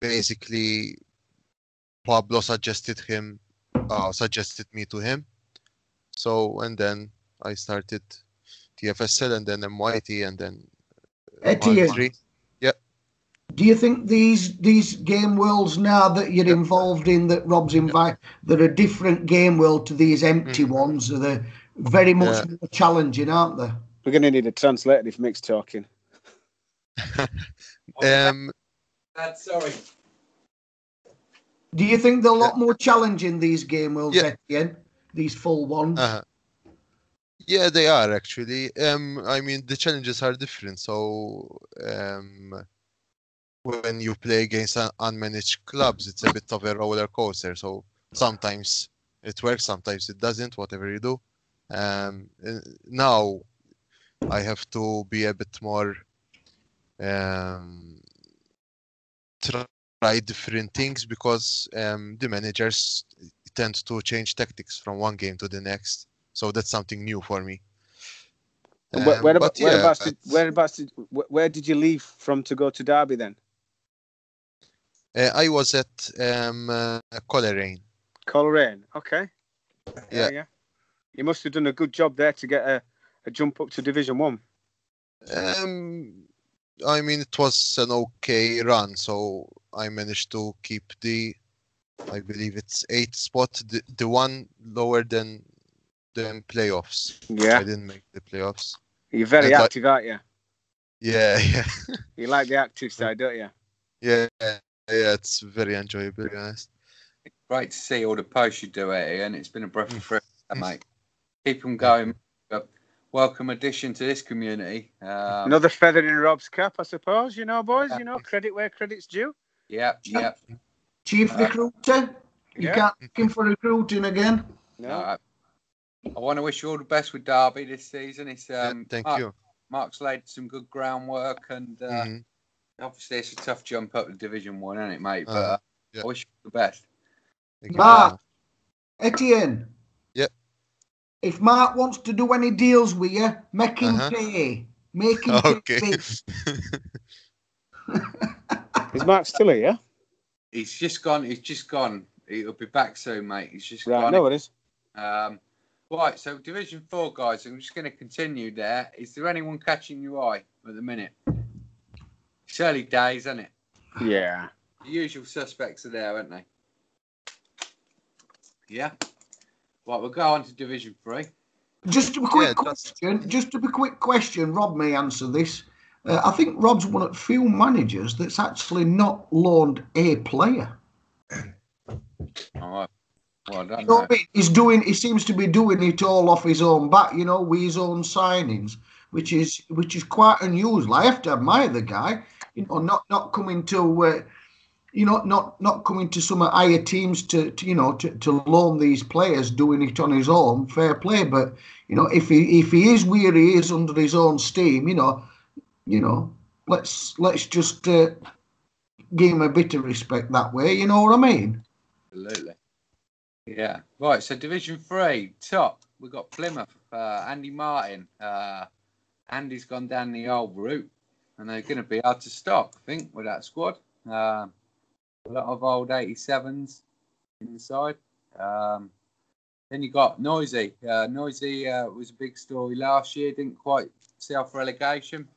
Basically, Pablo suggested me to him. So, and then I started TFSL and then MYT and then Etienne, Mark 3. Yeah. Do you think these game worlds now that you're involved in, that Rob's invited, that are different game world to these empty ones, are they very much more challenging, aren't they? We're going to need a translator if Mick's talking. Sorry. Do you think they're a lot more challenging, these game worlds, Etienne? These full ones? Yeah, they are actually. I mean, the challenges are different. So, when you play against unmanaged clubs, it's a bit of a roller coaster. So sometimes it works, sometimes it doesn't. Whatever you do. Now, I have to be a bit more. Try different things because the managers tend to change tactics from one game to the next. So that's something new for me. Where did you leave from to go to Derby then? I was at Coleraine. Coleraine, okay. Yeah. You must have done a good job there to get a jump up to Division 1. I mean, it was an okay run, so I managed to keep I believe it's 8th spot, the one lower than playoffs. Yeah. I didn't make the playoffs. You're very active, aren't you? Yeah. You like the active side, don't you? Yeah, it's very enjoyable, to be honest. Great to see all the posts you do, Etienne. It's been a breath of fresh air, mate. Keep them going. Welcome addition to this community. Another feather in Rob's cap, I suppose. You know, boys. You know, credit where credit's due. Yeah. Chief recruiter. You can't look him for recruiting again. No. I want to wish you all the best with Derby this season. It's thank you. Mark's laid some good groundwork, and obviously it's a tough jump up to Division 1, isn't it, mate? But I wish you the best. Mark, Etienne. Yep. If Mark wants to do any deals with you, make him pay. Make him pay big. Is Mark still here? He's just gone. He'll be back soon, mate. He's just right, gone. No, it is. Right, so Division 4, guys, I'm just going to continue there. Is there anyone catching your eye at the minute? It's early days, isn't it? Yeah. The usual suspects are there, aren't they? Yeah. Right, we'll go on to Division 3. Just a quick question. Rob may answer this. I think Rob's one of the few managers that's actually not loaned a player. All right. Well, I don't know what I mean? He seems to be doing it all off his own back, with his own signings, which is quite unusual. I have to admire the guy, not coming to not coming to some higher teams to loan these players, doing it on his own. Fair play, but if he is where he is under his own steam, let's just give him a bit of respect that way. You know what I mean? Absolutely. Yeah. Right. So Division 3 top, we've got Plymouth. Andy Martin. Andy's gone down the old route, and they're going to be hard to stop, I think, with that squad. A lot of old 87s inside. Then you got Noisy. Noisy was a big story last year. Didn't quite self-relegation,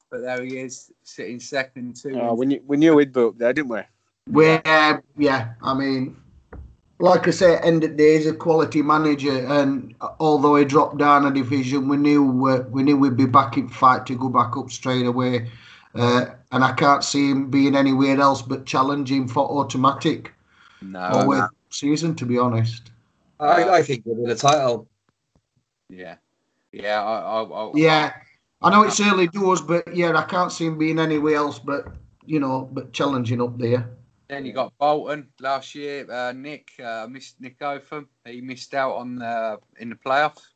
but there he is, sitting second too. We knew he'd book there, didn't we? Yeah. I mean, like I say, end of the day, he's a quality manager, and although he dropped down a division, we knew we'd be back in fight to go back up straight away. And I can't see him being anywhere else but challenging for automatic season, to be honest. I think we'll win the title. Yeah. I know it's early doors, but I can't see him being anywhere else but challenging up there. Then you got Bolton last year. Nick Opham. He missed out on in the playoffs.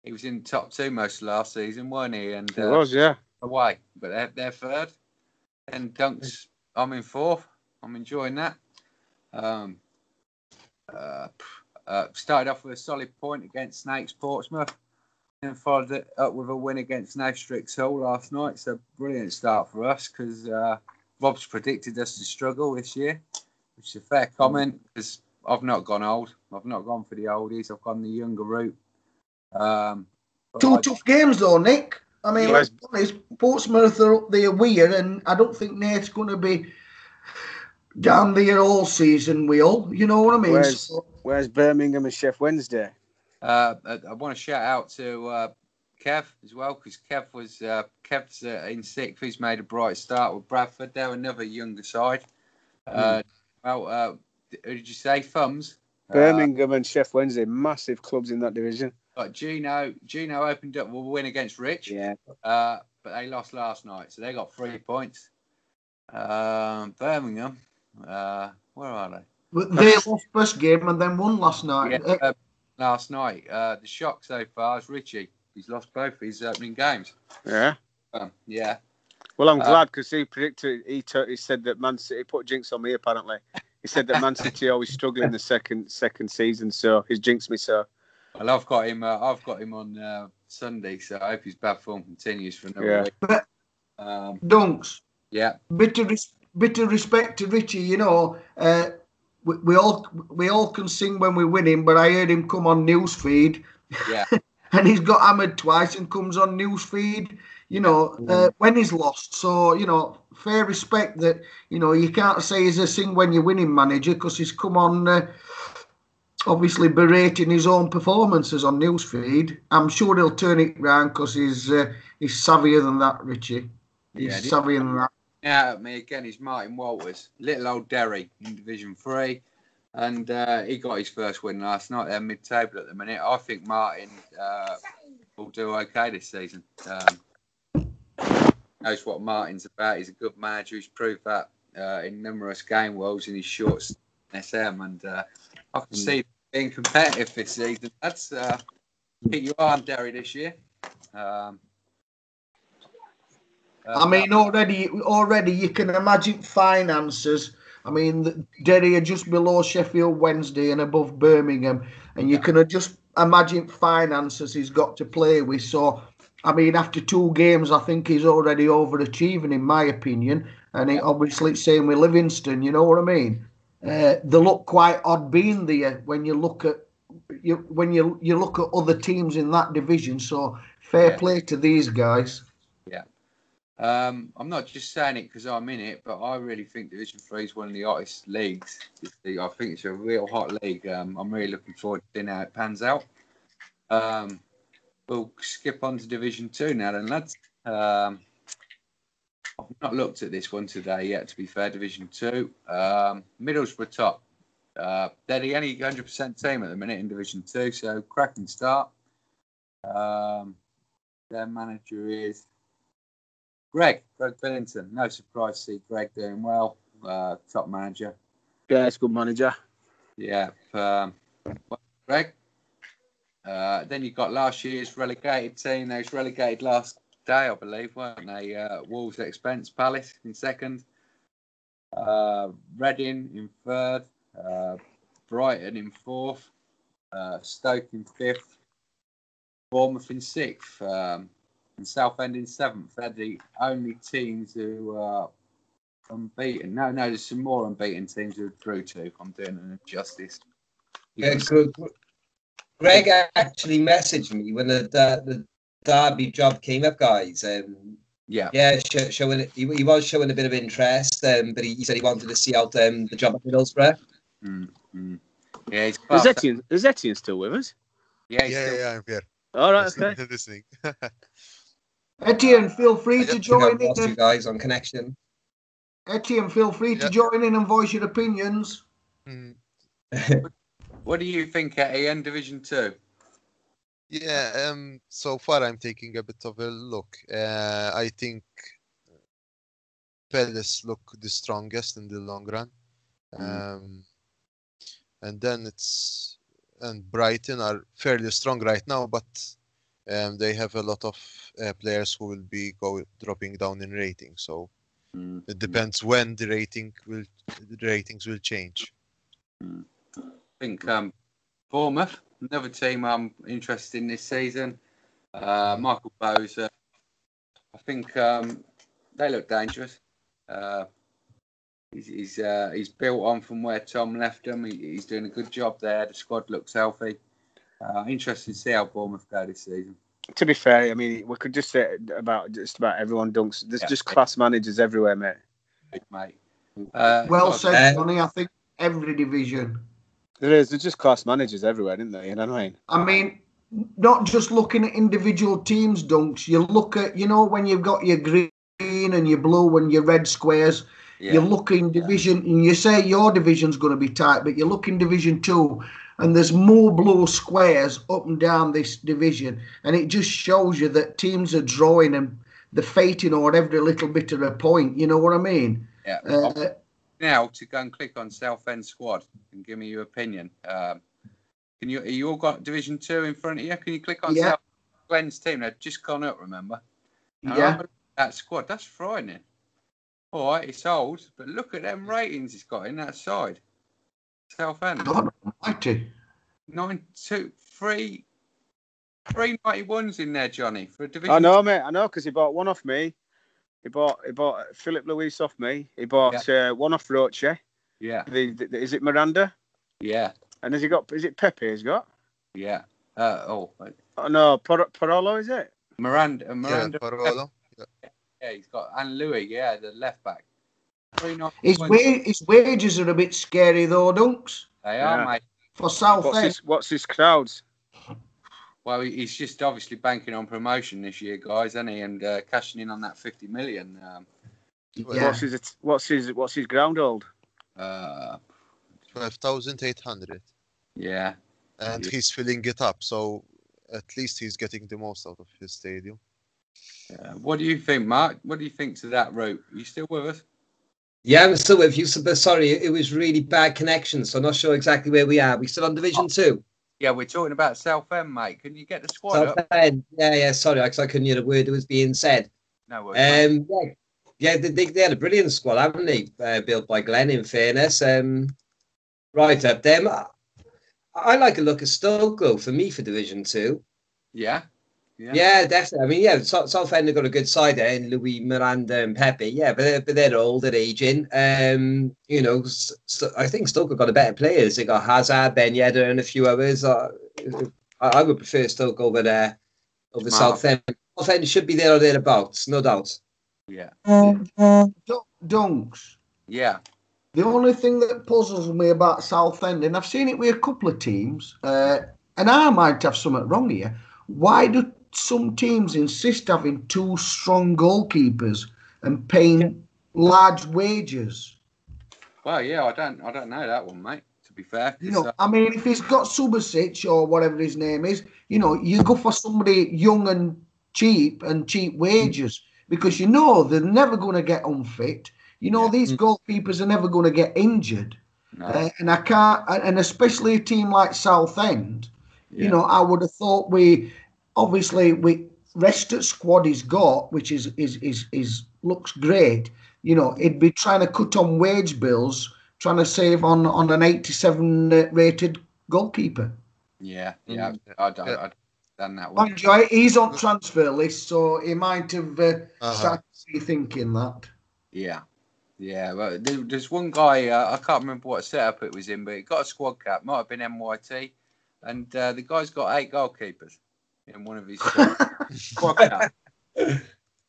He was in the top 2 most of last season, weren't he? And he was, yeah. Away, but they're third. And Dunks, I'm in 4th. I'm enjoying that. Started off with a solid point against Snakes Portsmouth, and followed it up with a win against Strix Hall last night. So brilliant start for us, because Rob's predicted us to struggle this year, which is a fair comment, because I've not gone old. I've not gone for the oldies. I've gone the younger route. 2 tough games though, Nick. I mean, Yeah. let's be honest, Portsmouth are up there weird, and I don't think Nate's going to be down there all season, Will. You know what I mean? Where's Birmingham and Sheff Wednesday? I want to shout out to Kev as well, because Kev's in sixth. He's made a bright start with Bradford. They're another younger side. Who did you say? Thumbs? Birmingham and Sheff Wednesday, massive clubs in that division. But Gino opened up with a win against Rich. Yeah. But they lost last night, so they got 3 points. Birmingham, where are they? They lost first game and then won last night. Yeah, last night. The shock so far is Richie. He's lost both his opening games. Yeah. Yeah. Well, I'm glad, because he predicted. He said that Man City put jinx on me. Apparently, he said that Man City always struggle in the second season, so he's jinxed me. So. Well, I've got him on Sunday, so I hope his bad form continues for another week. But Dunks. Yeah. Bit of respect to Richie. You know, we all can sing when we win him, but I heard him come on newsfeed. Yeah. And he's got hammered twice and comes on newsfeed. You know, when he's lost. So, you know, fair respect that, you know, you can't say he's a sing when you're winning manager, because he's come on, obviously berating his own performances on newsfeed. I'm sure he'll turn it round, because he's savvier than that, Richie. He's savvier than that. Yeah, me again is Martin Walters, little old Derry in Division 3. And he got his first win last night. They're mid-table at the minute. I think Martin will do okay this season. Knows what Martin's about. He's a good manager. He's proved that in numerous game worlds in his short SM, and I can see being competitive this season. That's hit your arm, Derry, this year. I mean, already you can imagine finances. I mean, Derry are just below Sheffield Wednesday and above Birmingham, and you can just imagine finances he's got to play with. So, I mean, after 2 games, I think he's already overachieving, in my opinion. And obviously, it's same with Livingston. You know what I mean? They look quite odd being there when you look at you look at other teams in that division. So, fair play to these guys. Yeah. I'm not just saying it because I'm in it, but I really think Division 3 is one of the hottest leagues. I think it's a real hot league. I'm really looking forward to seeing how it pans out. We'll skip on to Division 2 now then, lads. I've not looked at this one today yet, to be fair. Division 2. Middlesbrough top. They're the only 100% team at the minute in Division 2, so cracking start. Their manager is Greg Billington. No surprise to see Greg doing well. Top manager. Yeah, it's a good manager. Yeah. Greg. Then you've got last year's relegated team. They was relegated last day, I believe, weren't they? Wolves at expense, Palace in second. Reading in third. Brighton in fourth. Stoke in fifth. Bournemouth in sixth. And Southend in seventh. They're the only teams who are unbeaten. No, there's some more unbeaten teams who are through to. If I'm doing an injustice. Yeah, good. Greg actually messaged me when the Derby job came up, guys. Showing he was showing a bit of interest, but he said he wanted to see out the job at Middlesbrough. Yeah, is Etienne still with us? Yeah, I'm here. All right, okay. Listening. Etienne, feel free to join in. You guys on connection. Etienne, feel free to join in and voice your opinions. What do you think, Etienne, Division 2? Yeah, so far I'm taking a bit of a look. I think Palace look the strongest in the long run. And then Brighton are fairly strong right now, but they have a lot of players who will be dropping down in rating. So it depends when the ratings will change. I think Bournemouth, another team I'm interested in this season. Michael Bowser, I think they look dangerous. He's built on from where Tom left him. He's doing a good job there. The squad looks healthy. Interested to see how Bournemouth go this season. To be fair, I mean, we could just say about just about everyone dunks. There's just class managers everywhere, mate. Mate. Well said, Jonny. I think every division. There's just class managers everywhere, isn't there? You know what I mean? I mean, not just looking at individual teams' dunks. You look at, when you've got your green and your blue and your red squares. You look in division, and you say your division's going to be tight, but you look in Division 2, and there's more blue squares up and down this division, and it just shows you that teams are drawing and they're fighting over every little bit of a point. You know what I mean? Yeah. Now to go and click on Southend squad and give me your opinion. You all got Division 2 in front of you? Can you click on South Glenn's team? They've just gone up, remember? Yeah. That squad, that's frightening. All right, it's old, but look at them ratings it's got in that side. Southend. God almighty. 391s in there, Jonny, for a division. I know, mate. I know, because he bought one off me. He bought Philip Luis off me. He bought one off Roche. Yeah. Is it Miranda? Yeah. And has he got? Is it Pepe? He's got. Yeah. Oh no, Parolo, is it? Miranda. Yeah, Parolo. Yeah, he's got, and Louis, the left back. His wages are a bit scary though, Dunks. They are, mate. For Southend. What's his crowds? Well, he's just obviously banking on promotion this year, guys, isn't he? And cashing in on that 50 million. What's his ground hold? 12,800. Yeah. And he's filling it up, so at least he's getting the most out of his stadium. What do you think, Mark? What do you think to that route? Are you still with us? Yeah, I'm still with you. But sorry, it was really bad connection, so I'm not sure exactly where we are. We still on Division 2? Yeah, we're talking about Southend, mate. Can you get the squad up? Yeah. Sorry, because I couldn't hear a word that was being said. No worries. They had a brilliant squad, haven't they? Built by Glenn, in fairness. Right up them. I like a look at Stoke, though, for me, for Division 2. Yeah. Yeah, definitely. I mean, Southend have got a good side there, and Louis, Miranda, and Pepe. Yeah, but they're old, they're aging. I think Stoke have got a better players. They got Hazard, Ben Yedder, and a few others. I would prefer Stoke over Southend. Southend should be there or thereabouts, no doubt. Yeah. Dunks. Yeah. The only thing that puzzles me about Southend, and I've seen it with a couple of teams, and I might have something wrong here. Why do some teams insist having two strong goalkeepers and paying large wages? Well, yeah, I don't know that one, mate. To be fair, I mean, if he's got Subasic or whatever his name is, you go for somebody young and cheap wages because they're never going to get unfit. These goalkeepers are never going to get injured, and I can't. And especially a team like Southend, I would have thought we rest at squad he's got, which is looks great. He'd be trying to cut on wage bills, trying to save on an 87 rated goalkeeper. Yeah. I'd done that one. Mind you, he's on transfer list, so he might have started thinking that. Yeah, well, there's one guy, I can't remember what setup it was in, but he got a squad cap, might have been NYT, and the guy's got 8 goalkeepers in one of his squad cap.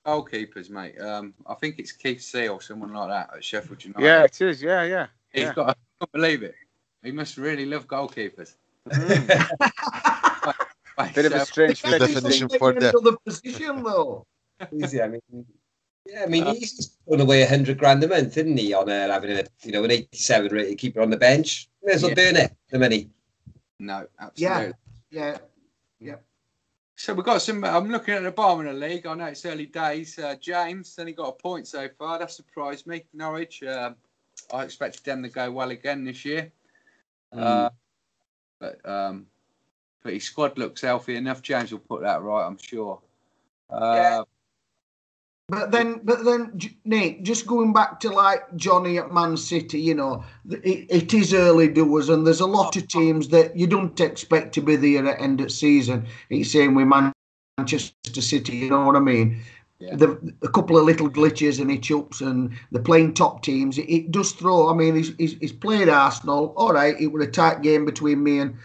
Goalkeepers, mate. I think it's Keith C or someone like that at Sheffield United. Yeah, it is, yeah. He's got, I can't believe it. He must really love goalkeepers. Bit of a strange definition for that. Another position, though. Easy, I mean, he's putting away 100 grand a month, isn't he, on having an 87 rated keeper on the bench? May as well burn it, the money. No, absolutely. Yeah. So we've got some. I'm looking at the bottom of the league. I know it's early days. James only got a point so far. That surprised me. Norwich. I expected them to go well again this year. But his squad looks healthy enough. James will put that right, I'm sure. But then, Nick, just going back to like Jonny at Man City, it is early doors, and there's a lot of teams that you don't expect to be there at end of season. It's saying with Manchester City, you know what I mean? Yeah. A couple of little glitches and hitch-ups, and they're playing top teams. It does throw. I mean, he's played Arsenal. All right, it was a tight game between me and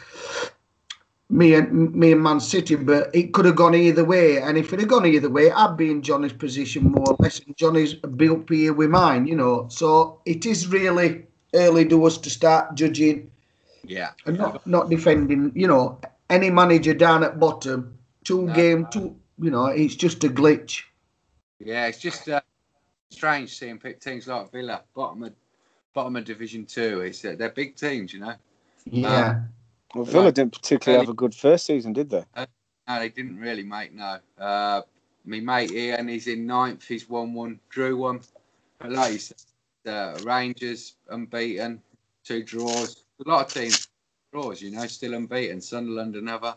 me and Man City, but it could have gone either way. And if it had gone either way, I'd be in Johnny's position more or less. And Johnny's built here with mine, you know. So it is really early doors to start judging. Yeah. And not defending, you know, any manager down at bottom, two, you know, it's just a glitch. Yeah, it's just strange seeing teams like Villa, bottom of Division 2. It's they're big teams, you know. Yeah. Well, Villa didn't particularly have a good first season, did they? No, they didn't really, mate. No. My mate Ian, he's in 9th. He's won one, drew one. But like you said, Rangers unbeaten, 2 draws. A lot of teams draws, you know, still unbeaten. Sunderland another.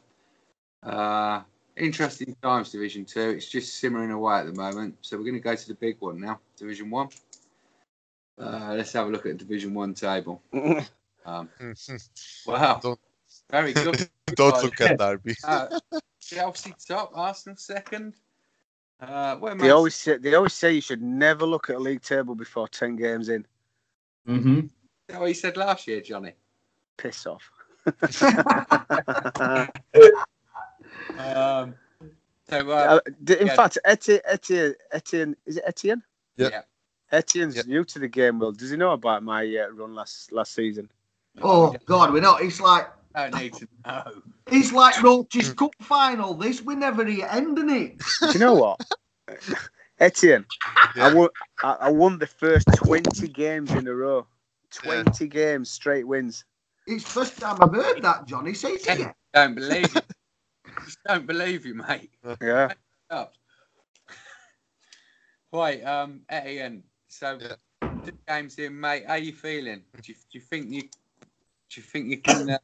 Interesting times, Division 2. It's just simmering away at the moment. So we're going to go to the big one now, Division 1. Let's have a look at the Division 1 table. Wow. Very good. Don't look at Derby. Chelsea top, Arsenal second. They always say you should never look at a league table before 10 games in. Mm-hmm. Is that what you said last year, Johnny? Piss off. In fact, Etienne, is it Etienne? Yeah. Etienne's new to the game world. Does he know about my run last season? Oh, God, we know. It's like... I don't need to know. It's like Roach's Cup final. We never hear ending it. Do you know what? Etienne, yeah. I won the first 20 games in a row. 20 games, straight wins. It's the first time I've heard that, Johnny. Say it again. Don't believe you. Just don't believe you, mate. Yeah. Right, Etienne. So, 2 games in, mate. How are you feeling? Do you think you can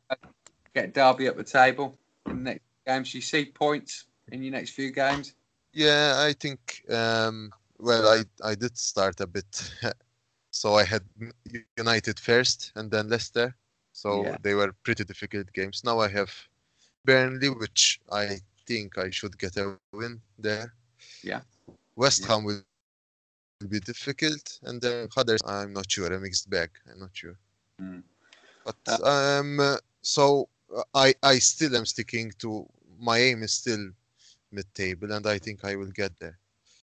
get Derby up the table in the next games? Do you see points in your next few games? Yeah, I think. Well, I did start a bit. So I had United first, and then Leicester. So they were pretty difficult games. Now I have Burnley, which I think I should get a win there. Yeah. West Ham will be difficult, and then others, I'm not sure. A mixed bag. I'm not sure. But so I still am sticking to my aim is still mid-table, and I think I will get there.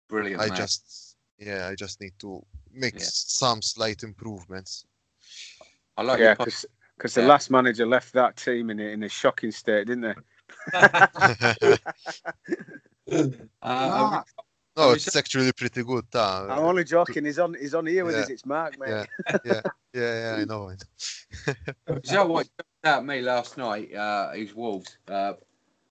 Brilliant. I just need to make some slight improvements. I like because the last manager left that team in a shocking state, didn't they? No, it's actually pretty good. I'm only joking. He's on here with us. It's Mark, mate. Yeah, I know. So what jumped out at me last night is Wolves.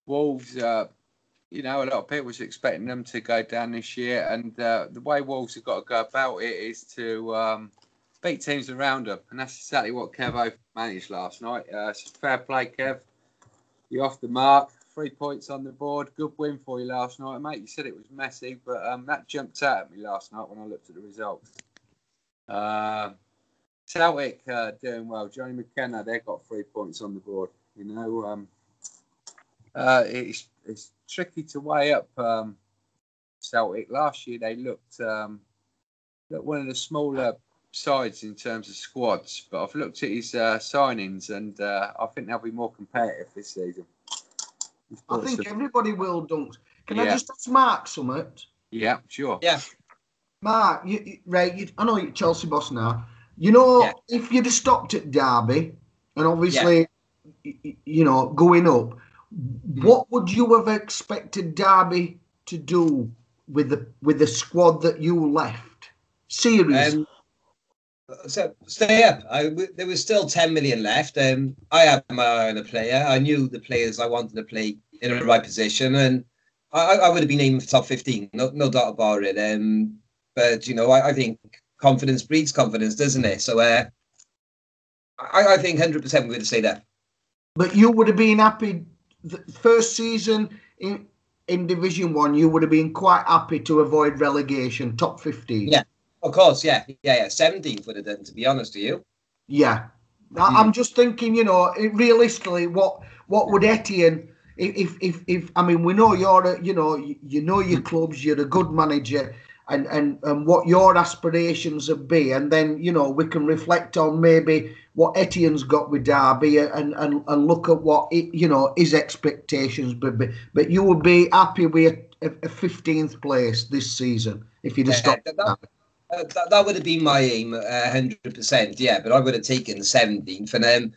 Wolves, you know, a lot of people was expecting them to go down this year, and the way Wolves have got to go about it is to beat teams around them, and that's exactly what Kevo managed last night. Fair play, Kev. You're off the mark. 3 points on the board. Good win for you last night, mate. You said it was messy, but that jumped out at me last night when I looked at the results. Celtic doing well. Jonny McKenna, they've got 3 points on the board. You know, it's tricky to weigh up Celtic. Last year they looked one of the smaller sides in terms of squads, but I've looked at his signings, and I think they'll be more competitive this season. I think everybody will, Dunks. Can I just ask Mark something? Yeah, sure. Yeah. Mark, I know you're Chelsea boss now. You know, if you'd have stopped at Derby, and obviously, you know, going up, what would you have expected Derby to do with the squad that you left? Seriously. So stay up. There was still 10 million left. I had my eye on a player. I knew the players I wanted to play in the right position, and I would have been aiming for top 15, no doubt about it. But you know, I think confidence breeds confidence, doesn't it? So I think 100% we would have stayed up. But you would have been happy the first season in Division 1. You would have been quite happy to avoid relegation, top 15. Yeah. Of course, yeah. 17th would have done, to be honest with you. Yeah. I'm just thinking, you know, realistically, what would Etienne, if I mean, we know you're, you know your clubs, you're a good manager. and what your aspirations would be, and then we can reflect on maybe what Etienne's got with Derby and look at what his expectations would be. But you would be happy with a 15th place this season if you'd have stopped. That would have been my aim, 100%. Yeah, but I would have taken 17th, and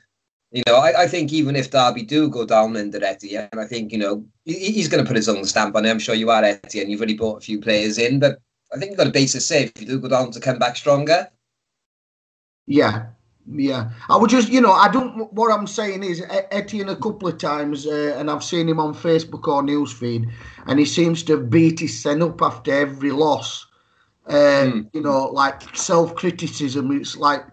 I think even if Derby do go down under Etienne, I think he's going to put his own stamp on it. I'm sure you are, Etienne. You've already brought a few players in, but I think you've got a basis safe if you do go down to come back stronger. Yeah. I would just, I don't. What I'm saying is, Etienne a couple of times, and I've seen him on Facebook or newsfeed, and he seems to have beat his son up after every loss. Like self-criticism. It's like,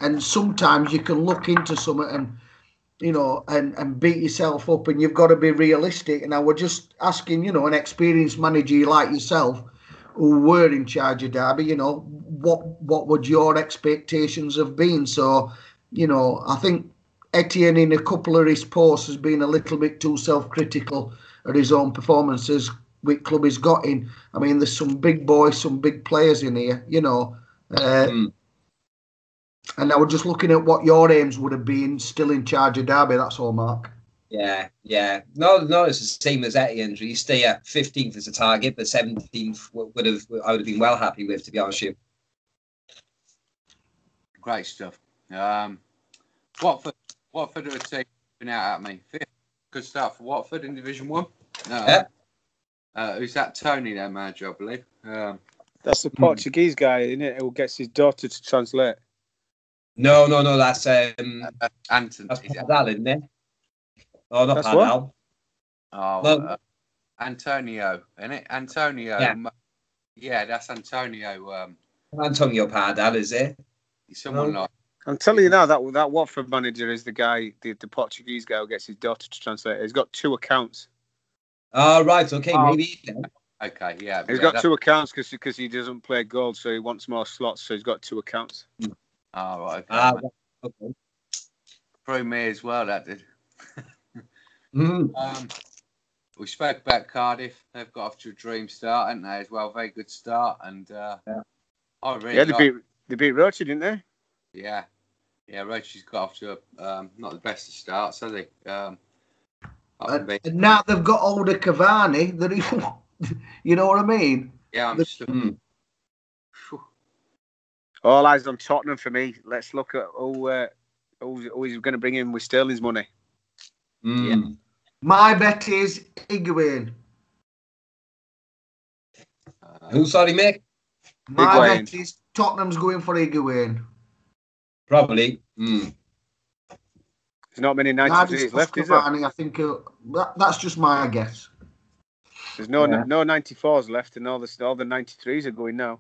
and sometimes you can look into something and beat yourself up, and you've got to be realistic. And I was just asking, an experienced manager like yourself, who were in charge of Derby, what would your expectations have been? So, I think Etienne in a couple of his posts has been a little bit too self-critical at his own performances, which club he's got in. I mean, there's some big boys, some big players in here, And I was just looking at what your aims would have been still in charge of Derby. That's all, Mark. Yeah. No, it's the same as Etienne's. You stay at 15th as a target, but 17th I would have been well happy with, to be honest with you. Great stuff. Watford are a team been out at me. Fifth, good start for Watford in Division 1. Who's that? Tony, their manager, I believe. That's the Portuguese guy, isn't it? Who gets his daughter to translate. No. That's Anton. That's Padal, isn't it? Oh, not That's Padal. Oh, No. Antonio, isn't it? Antonio. Yeah, that's Antonio. Antonio Padal, is it? Someone like. I'm telling you now, that Watford manager is the guy, the Portuguese guy who gets his daughter to translate. He's got 2 accounts. Oh, right. Okay, maybe. Okay, yeah. He's got 2 accounts because he doesn't play gold, so he wants more slots. So he's got 2 accounts. Oh, right. Okay. Through me as well, that did. Mm-hmm. We spoke about Cardiff. They've got off to a dream start, haven't they? As well, very good start, and I really they beat Roche, didn't they? Yeah, Roche's got off to a not the best of starts, has he? And now they've got older Cavani. You know what I mean? Yeah, I'm just looking. All eyes on Tottenham for me. Let's look at who he's going to bring in with Sterling's money. Yeah. My bet is Higuain. Who, sorry, Mick? My bet is Tottenham's going for Higuain. Probably. There's not many 93s left, is there? I think that's just my guess. There's no 94s left, and all the 93s are going now.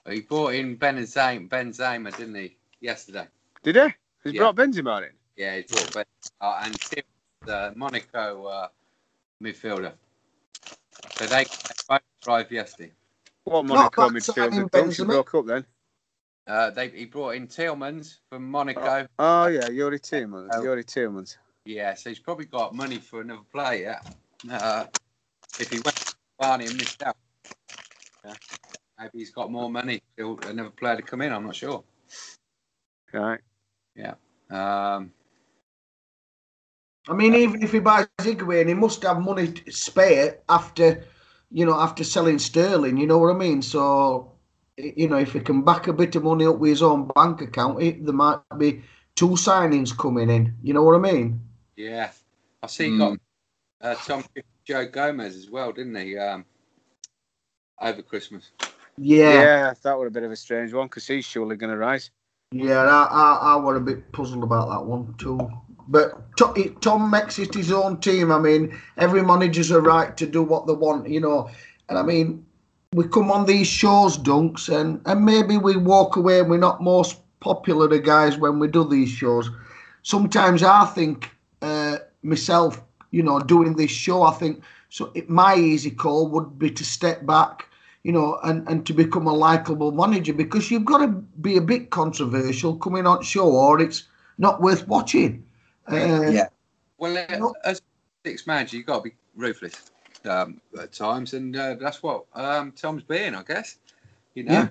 He brought in Benzema, didn't he? Yesterday. Did he? He's brought Benzema in. Yeah, he's brought Benzema and Tim, the Monaco midfielder. So they both arrived yesterday. What Monaco midfielder? Don't you broke up then? He brought in Tielemans from Monaco. Oh yeah, Yuri Tielemans. Yeah, so he's probably got money for another player. If he went to Barney and missed out, maybe he's got more money. Another player to come in. I'm not sure. Right. Yeah. I mean, even if he buys Higuain, he must have money to spare after selling Sterling. You know what I mean? So, if he can back a bit of money up with his own bank account, there might be 2 signings coming in. You know what I mean? Yeah. I see he got Joe Gomez as well, didn't he? Over Christmas. Yeah, that was a bit of a strange one because he's surely going to rise. Yeah, I was a bit puzzled about that one too. But Tom makes it his own team. I mean, every manager's a right to do what they want, And I mean, we come on these shows, Dunks, and maybe we walk away and we're not most popular the guys when we do these shows. Sometimes I think myself, doing this show, I think my easy call would be to step back, and to become a likeable manager, because you've got to be a bit controversial coming on show or it's not worth watching. Well, as 6 manager, you've got to be ruthless. at times, and that's what Tom's being, I guess. You know,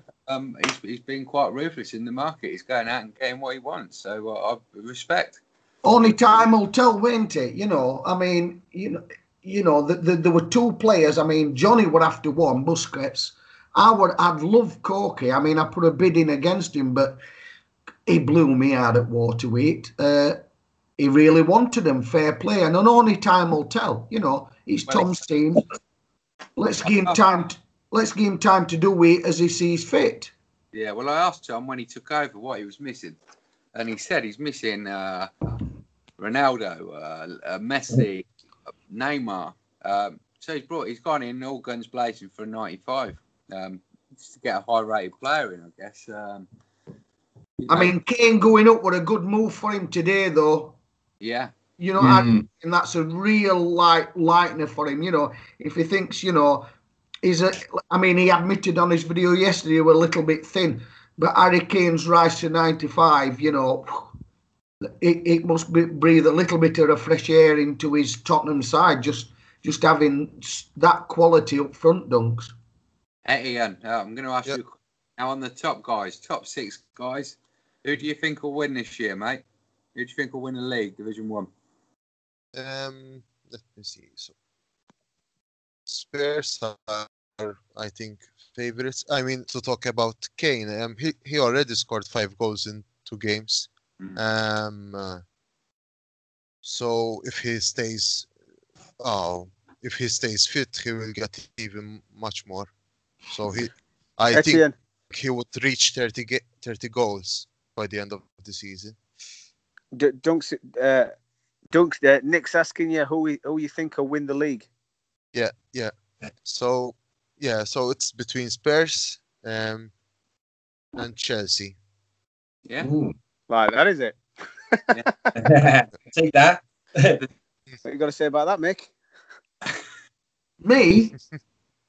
he's been quite ruthless in the market. He's going out and getting what he wants. So I respect. Only time will tell, won't it? You know, I mean, there were two players. I mean, Jonny would have to one, Busquets. I'd love Corky. I mean, I put a bid in against him, but he blew me out at Waterwheat. He really wanted him, fair play, and only time will tell. You know, it's Tom's team. Let's give him time. Let's give him time to do it as he sees fit. Yeah, well, I asked Tom when he took over what he was missing, and he said he's missing Ronaldo, Messi, Neymar. So he's gone in all guns blazing for a 95, just to get a high-rated player in, I guess. I mean, Kane going up was a good move for him today, though. Yeah. You know, and that's a real lightener for him. You know, if he thinks, you know, he admitted on his video yesterday he was a little bit thin, but Harry Kane's rise to 95, you know, it must breathe a little bit of fresh air into his Tottenham side, just having that quality up front, Dunks. Etienne, I'm going to ask you now on the top 6 guys, who do you think will win this year, mate? Who do you think will win the league, Division 1? Let me see. So Spurs are, I think, favorites. I mean, to talk about Kane, he already scored 5 goals in 2 games. So if he stays fit, he will get even much more. So I think he would reach 30 goals by the end of the season. Dunks, Nick's asking you who you think will win the league. Yeah. So it's between Spurs and Chelsea. Yeah. Ooh. Right, that is it. Take that. What you got to say about that, Mick? Me?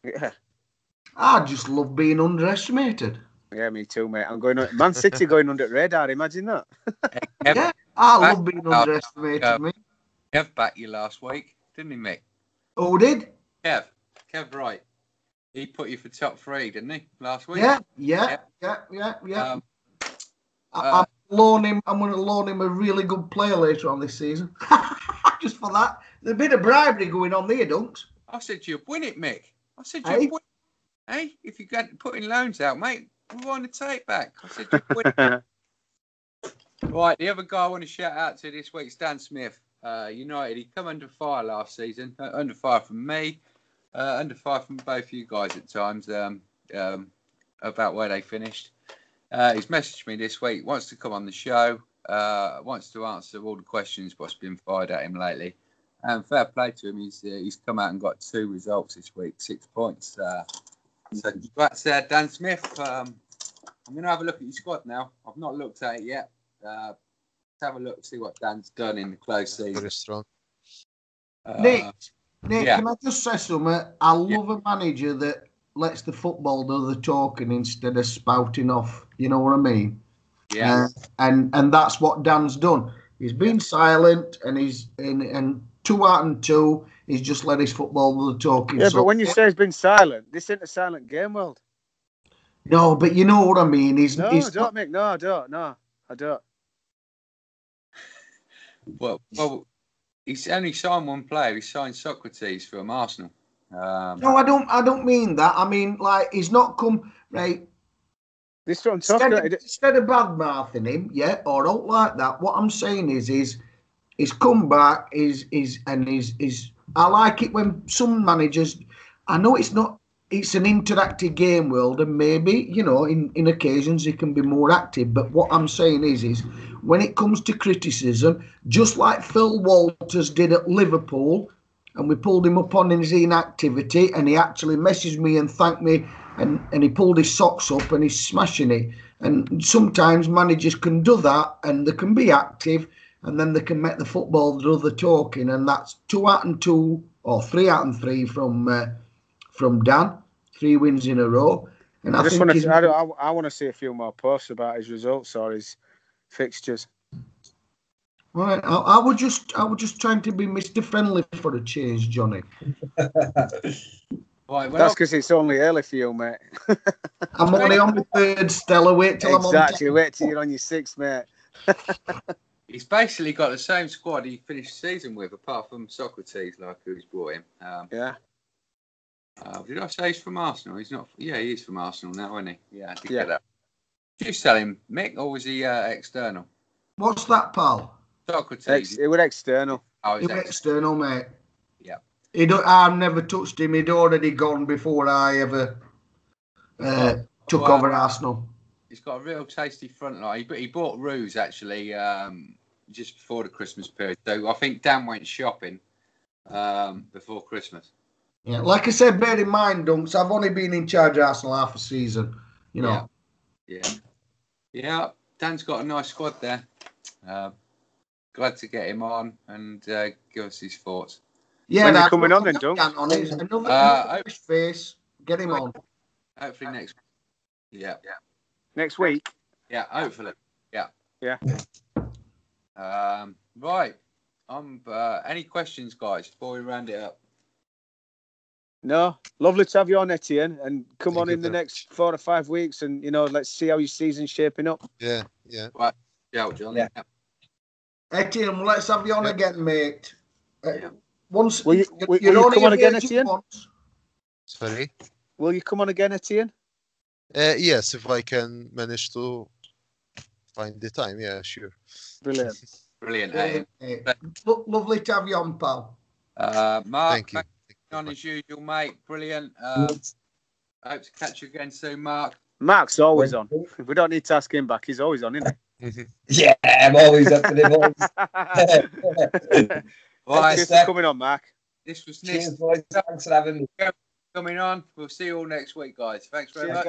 Yeah. I just love being underestimated. Yeah, me too, mate. I'm going on Man City going under the radar. Imagine that. Yeah, I love being underestimated, mate. Kev backed you last week, didn't he, Mick? Who did? Kev Wright. He put you for top 3, didn't he, last week? Yeah. I'm going to loan him a really good player later on this season. Just for that. There's a bit of bribery going on there, Dunks. I said you'd win it, Mick. I said you'd win. Hey, if you got putting loans out, mate, we want to take back. I said you'd win it. Right, the other guy I want to shout out to this week's Dan Smith. United, he come under fire last season. Under fire from me. Under fire from both you guys at times about where they finished. He's messaged me this week, wants to come on the show, wants to answer all the questions what's been fired at him lately. And fair play to him, he's come out and got 2 results this week, 6 points. So congrats there, Dan Smith. I'm going to have a look at your squad now. I've not looked at it yet. Let's have a look, see what Dan's done in the close season. Very strong. Nick, can I just say something? I love a manager that lets the football do the talking instead of spouting off. You know what I mean? Yeah. And that's what Dan's done. He's been silent, and he's in 2 out and 2. He's just let his football do the talking. Yeah, but when you say he's been silent, this ain't a silent game world. No, but you know what I mean. I don't. No, I don't. Well, he's only signed one player. He signed Socrates from Arsenal. No, I don't mean that. I mean, like, he's not come right. This is what I'm talking about. Instead of bad-mouthing him, or don't like that. What I'm saying is he's come back. I like it when some managers. I know it's not. It's an interactive game world, and maybe, you know, in occasions he can be more active. But what I'm saying is when it comes to criticism, just like Phil Walters did at Liverpool, and we pulled him up on his inactivity, and he actually messaged me and thanked me, and he pulled his socks up and he's smashing it. And sometimes managers can do that, and they can be active, and then they can make the football do the talking, and that's 2 out and 2 or 3 out and 3 from Dan. 3 wins in a row. And I want to see a few more posts about his results or his fixtures. Right, I was just trying to be Mr. Friendly for a change, Johnny. Right, That's because it's only early for you, mate. I'm only on my third Stella. Wait till I'm on Exactly. Wait till you're on your sixth, mate. He's basically got the same squad he finished the season with, apart from Socrates, like who's brought him. Yeah. Did I say he's from Arsenal? He's not. Yeah, he is from Arsenal now, isn't he? Yeah, I did Yeah. get that. Did you sell him, Mick, or was he external? What's that, pal? Socrates. It was external. Oh, He he's was external. external, mate. Yeah. I've never touched him. He'd already gone before I ever took over Arsenal. He's got a real tasty front line. He bought Ruse actually just before the Christmas period. So I think Dan went shopping before Christmas. Yeah, like I said, bear in mind, Dunks, I've only been in charge of Arsenal half a season. You know. Yeah. Dan's got a nice squad there. Glad to get him on and give us his thoughts. Yeah, when are you coming on then, Dunks? Another fresh face. Get him on. Hopefully next week. Yeah. Next week? Yeah, hopefully. Yeah. Right. Any questions, guys, before we round it up? No. Lovely to have you on, Etienne, and come Thank on you in the very next 4 or 5 weeks and, let's see how your season's shaping up. Yeah. Right. Yeah, John. Yeah. Etienne, let's have you on again, mate. Once will you come on again, Etienne? Sorry? Will you come on again, Etienne? Yes, if I can manage to find the time. Yeah, sure. Brilliant. Lovely to have you on, pal. Mark, thank you. On as usual, mate. Brilliant. Hope to catch you again soon, Mark. Mark's always on. We don't need to ask him back. He's always on, isn't he? Yeah, I'm always up to the Right, thanks for coming on, Mark. This was Cheers, boys. Thanks for having me. Coming on. We'll see you all next week, guys. Thanks very much.